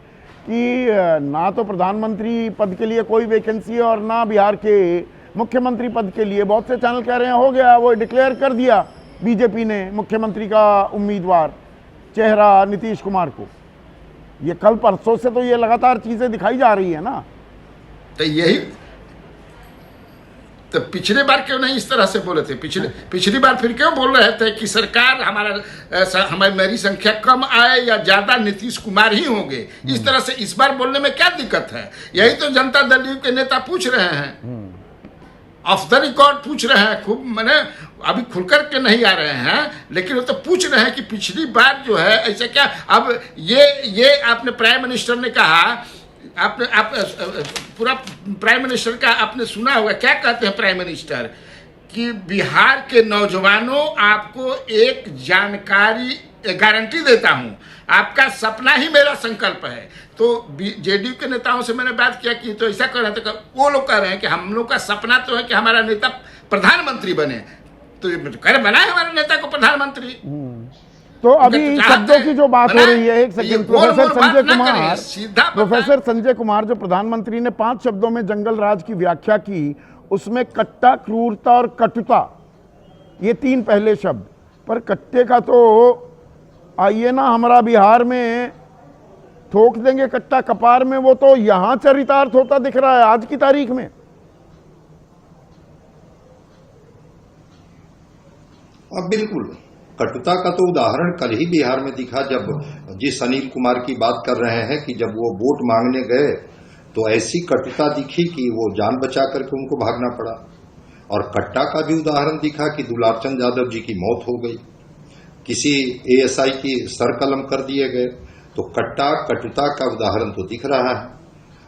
कि ना तो प्रधानमंत्री पद के लिए कोई वैकेंसी है और ना बिहार के मुख्यमंत्री पद के लिए। बहुत से चैनल कह रहे हैं हो गया, वो डिक्लेयर कर दिया बीजेपी ने मुख्यमंत्री का उम्मीदवार चेहरा नीतीश कुमार को। ये कल परसों से तो ये लगातार चीजें दिखाई जा रही है ना। तो यही तो पिछले बार क्यों नहीं इस तरह से बोले थे? पिछली बार फिर क्यों बोल रहे थे कि सरकार हमारी मेरी संख्या कम आए या ज्यादा नीतीश कुमार ही होंगे? इस तरह से इस बार बोलने में क्या दिक्कत है? यही तो जनता दल के नेता पूछ रहे हैं, ऑफ द रिकॉर्ड पूछ रहे हैं, खूब मैंने अभी खुलकर के नहीं आ रहे हैं, लेकिन वो तो पूछ रहे हैं कि पिछली बार जो है ऐसे क्या। अब ये आपने प्राइम मिनिस्टर ने कहा, आप पूरा प्राइम मिनिस्टर का आपने सुना होगा, क्या कहते हैं प्राइम मिनिस्टर कि बिहार के नौजवानों आपको एक जानकारी गारंटी देता हूं, आपका सपना ही मेरा संकल्प है। तो जेडीयू के नेताओं से मैंने बात किया कि तो ऐसा कर रहे थे, वो लोग कह रहे हैं कि हम लोग का सपना तो है कि हमारा नेता प्रधानमंत्री बने, तो कर बनाए हमारे नेता को प्रधानमंत्री। तो अभी शब्दों की जो बात हो रही है, एक सेकंड, प्रोफेसर संजय कुमार जो प्रधानमंत्री ने 5 शब्दों में जंगल राज की व्याख्या की, उसमें कट्टा, क्रूरता और कटुता, ये 3 पहले शब्द। पर कट्टे का तो आइए ना हमारा बिहार में ठोक देंगे कट्टा कपार में, वो तो यहां चरितार्थ होता दिख रहा है आज की तारीख में। अब बिल्कुल कटुता का तो उदाहरण कल ही बिहार में दिखा, जब जिस अनिल कुमार की बात कर रहे हैं कि जब वो वोट मांगने गए तो ऐसी कटुता दिखी कि वो जान बचा करके उनको भागना पड़ा। और कट्टा का भी उदाहरण दिखा कि दुलारचंद यादव जी की मौत हो गई, किसी एएसआई की सर कलम कर दिए गए। तो कट्टा कटुता का उदाहरण तो दिख रहा है।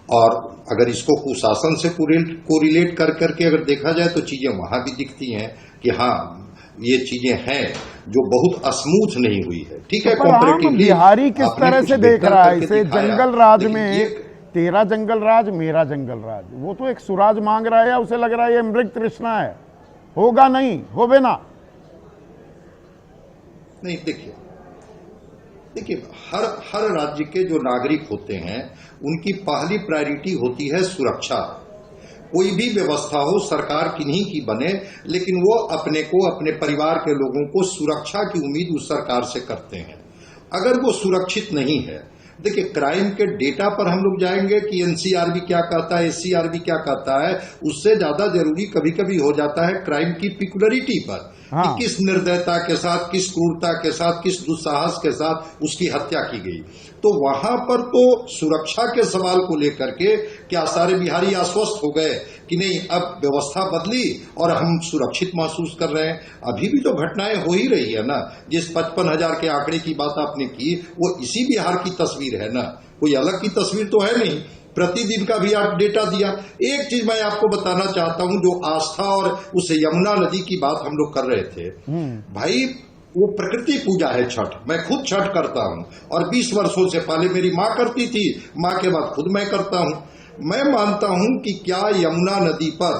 और अगर इसको कुशासन से कोरिलेट कर करके अगर देखा जाए तो चीजें वहां भी दिखती हैं कि हाँ ये चीजें हैं जो बहुत स्मूथ नहीं हुई है। ठीक है, कंपैरेटिवली बिहारी किस तरह से देख रहा है इसे? जंगल राज में तेरा जंगल राज, मेरा जंगल राज, वो तो एक सुराज मांग रहा है, उसे लग रहा है ये मृग तृष्णा है, होगा नहीं, होवे ना। नहीं, देखिए हर राज्य के जो नागरिक होते हैं उनकी पहली प्रायोरिटी होती है सुरक्षा। कोई भी व्यवस्था हो, सरकार किन्हीं की बने, लेकिन वो अपने को, अपने परिवार के लोगों को सुरक्षा की उम्मीद उस सरकार से करते हैं। अगर वो सुरक्षित नहीं है, देखिए क्राइम के डेटा पर हम लोग जाएंगे कि एनसीआरबी क्या कहता है, एससीआरबी क्या कहता है, उससे ज्यादा जरूरी कभी कभी हो जाता है क्राइम की पिकुलरिटी पर। हाँ। कि किस निर्दयता के साथ, किस क्रूरता के साथ, किस दुस्साहस के साथ उसकी हत्या की गई। तो वहां पर तो सुरक्षा के सवाल को लेकर के क्या सारे बिहारी आश्वस्त हो गए कि नहीं अब व्यवस्था बदली और हम सुरक्षित महसूस कर रहे हैं? अभी भी तो घटनाएं हो ही रही है ना। जिस 55,000 के आंकड़े की बात आपने की वो इसी बिहार की तस्वीर है ना, कोई अलग की तस्वीर तो है नहीं। प्रतिदिन का भी आप डेटा दिया। एक चीज मैं आपको बताना चाहता हूं, जो आस्था और उस यमुना नदी की बात हम लोग कर रहे थे, भाई वो प्रकृति पूजा है छठ। मैं खुद छठ करता हूं और 20 वर्षों से पहले मेरी माँ करती थी, माँ के बाद खुद मैं करता हूं। मैं मानता हूं कि क्या यमुना नदी पर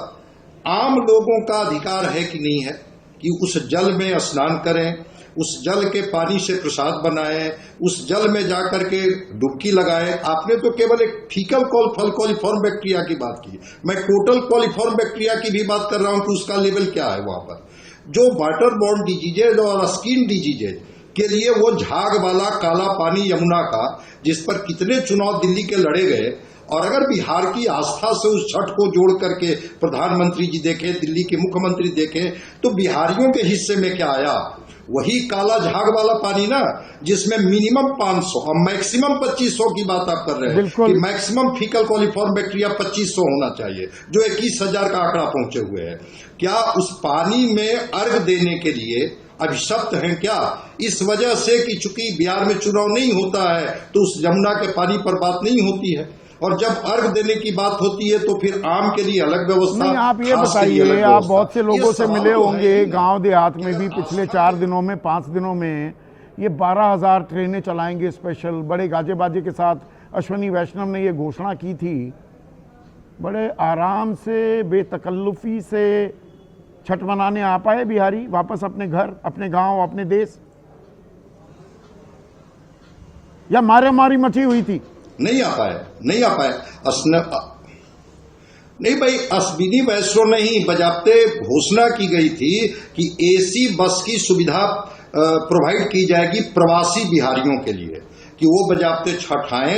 आम लोगों का अधिकार है कि नहीं है कि उस जल में स्नान करें, उस जल के पानी से प्रसाद बनाएं, उस जल में जाकर के डुबकी लगाएं। आपने तो केवल एक फीकल कॉलिफॉर्म बैक्टीरिया की बात की, मैं टोटल कॉलिफॉर्म बैक्टीरिया की भी बात कर रहा हूं कि उसका लेवल क्या है वहां पर। जो वाटर बॉर्न डिजीजेज और स्किन डिजीजेज के लिए वो झाग वाला काला पानी यमुना का, जिस पर कितने चुनाव दिल्ली के लड़े गए, और अगर बिहार की आस्था से उस छठ को जोड़ करके प्रधानमंत्री जी देखें, दिल्ली के मुख्यमंत्री देखें, तो बिहारियों के हिस्से में क्या आया? वही काला झाग वाला पानी ना, जिसमें मिनिमम 500 और मैक्सिमम 2500 की बात आप कर रहे हैं कि मैक्सिमम फीकल कॉलिफॉर्म बैक्टीरिया 2500 होना चाहिए, जो 21,000 का आंकड़ा पहुंचे हुए है। क्या उस पानी में अर्घ देने के लिए अभिशप्त हैं क्या? इस वजह से कि चूंकि बिहार में चुनाव नहीं होता है तो उस यमुना के पानी पर बात नहीं होती है, और जब अर्घ देने की बात होती है तो फिर आम के लिए अलग व्यवस्था। नहीं, आप ये बताइए, आप बहुत से लोगों से मिले होंगे गांव देहात में भी, पिछले 4 दिनों में, 5 दिनों में ये 12,000 ट्रेनें चलाएंगे स्पेशल, बड़े गाजे बाजे के साथ। अश्विनी वैष्णव ने ये घोषणा की थी, बड़े आराम से, बेतकल्लुफी से छठ मनाने आ पाए बिहारी वापस अपने घर, अपने गांव, अपने देश, या मारामारी मची हुई थी? नहीं आ पाए। नहीं भाई, अश्विनी वैष्णव ने ही बजाते घोषणा की गई थी कि एसी बस की सुविधा प्रोवाइड की जाएगी प्रवासी बिहारियों के लिए, कि वो बजाते छठ आए,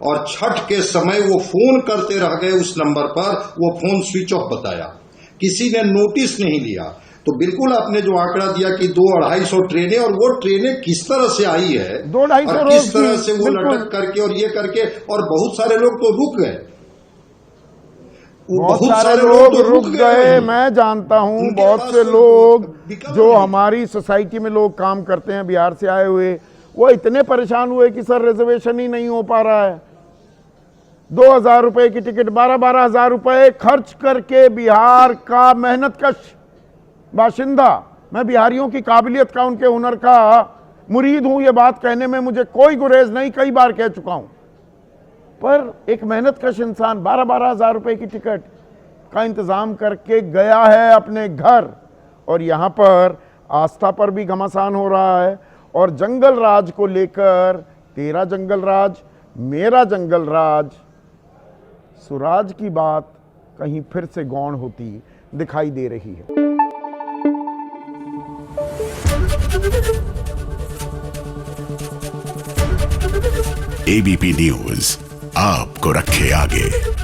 और छठ के समय वो फोन करते रह गए उस नंबर पर, वो फोन स्विच ऑफ बताया, किसी ने नोटिस नहीं लिया। तो बिल्कुल आपने जो आंकड़ा दिया कि 200-250 ट्रेनें, और वो ट्रेनें किस तरह से आई है, 200-250 और किस तरह से वो बिल्कुल। लटक करके और ये करके, और बहुत सारे लोग तो रुक गए, बहुत सारे लोग रुक गए। मैं जानता हूं उनके बहुत पास से तो लोग विकल्प जो नहीं। हमारी सोसाइटी में लोग काम करते हैं बिहार से आए हुए, वो इतने परेशान हुए कि सर रिजर्वेशन ही नहीं हो पा रहा है। 2,000 रुपए की टिकट, 12-12 हजार रुपए खर्च करके बिहार का मेहनतकश बाशिंदा, मैं बिहारियों की काबिलियत का, उनके हुनर का मुरीद हूं, ये बात कहने में मुझे कोई गुरेज नहीं, कई बार कह चुका हूं, पर एक मेहनतकश इंसान 12-12 हजार रुपए की टिकट का इंतजाम करके गया है अपने घर, और यहां पर आस्था पर भी घमासान हो रहा है। और जंगल राज को लेकर, तेरा जंगल राज, मेरा जंगल राज, सुराज की बात कहीं फिर से गौण होती दिखाई दे रही है। एबीपी न्यूज आपको रखे आगे।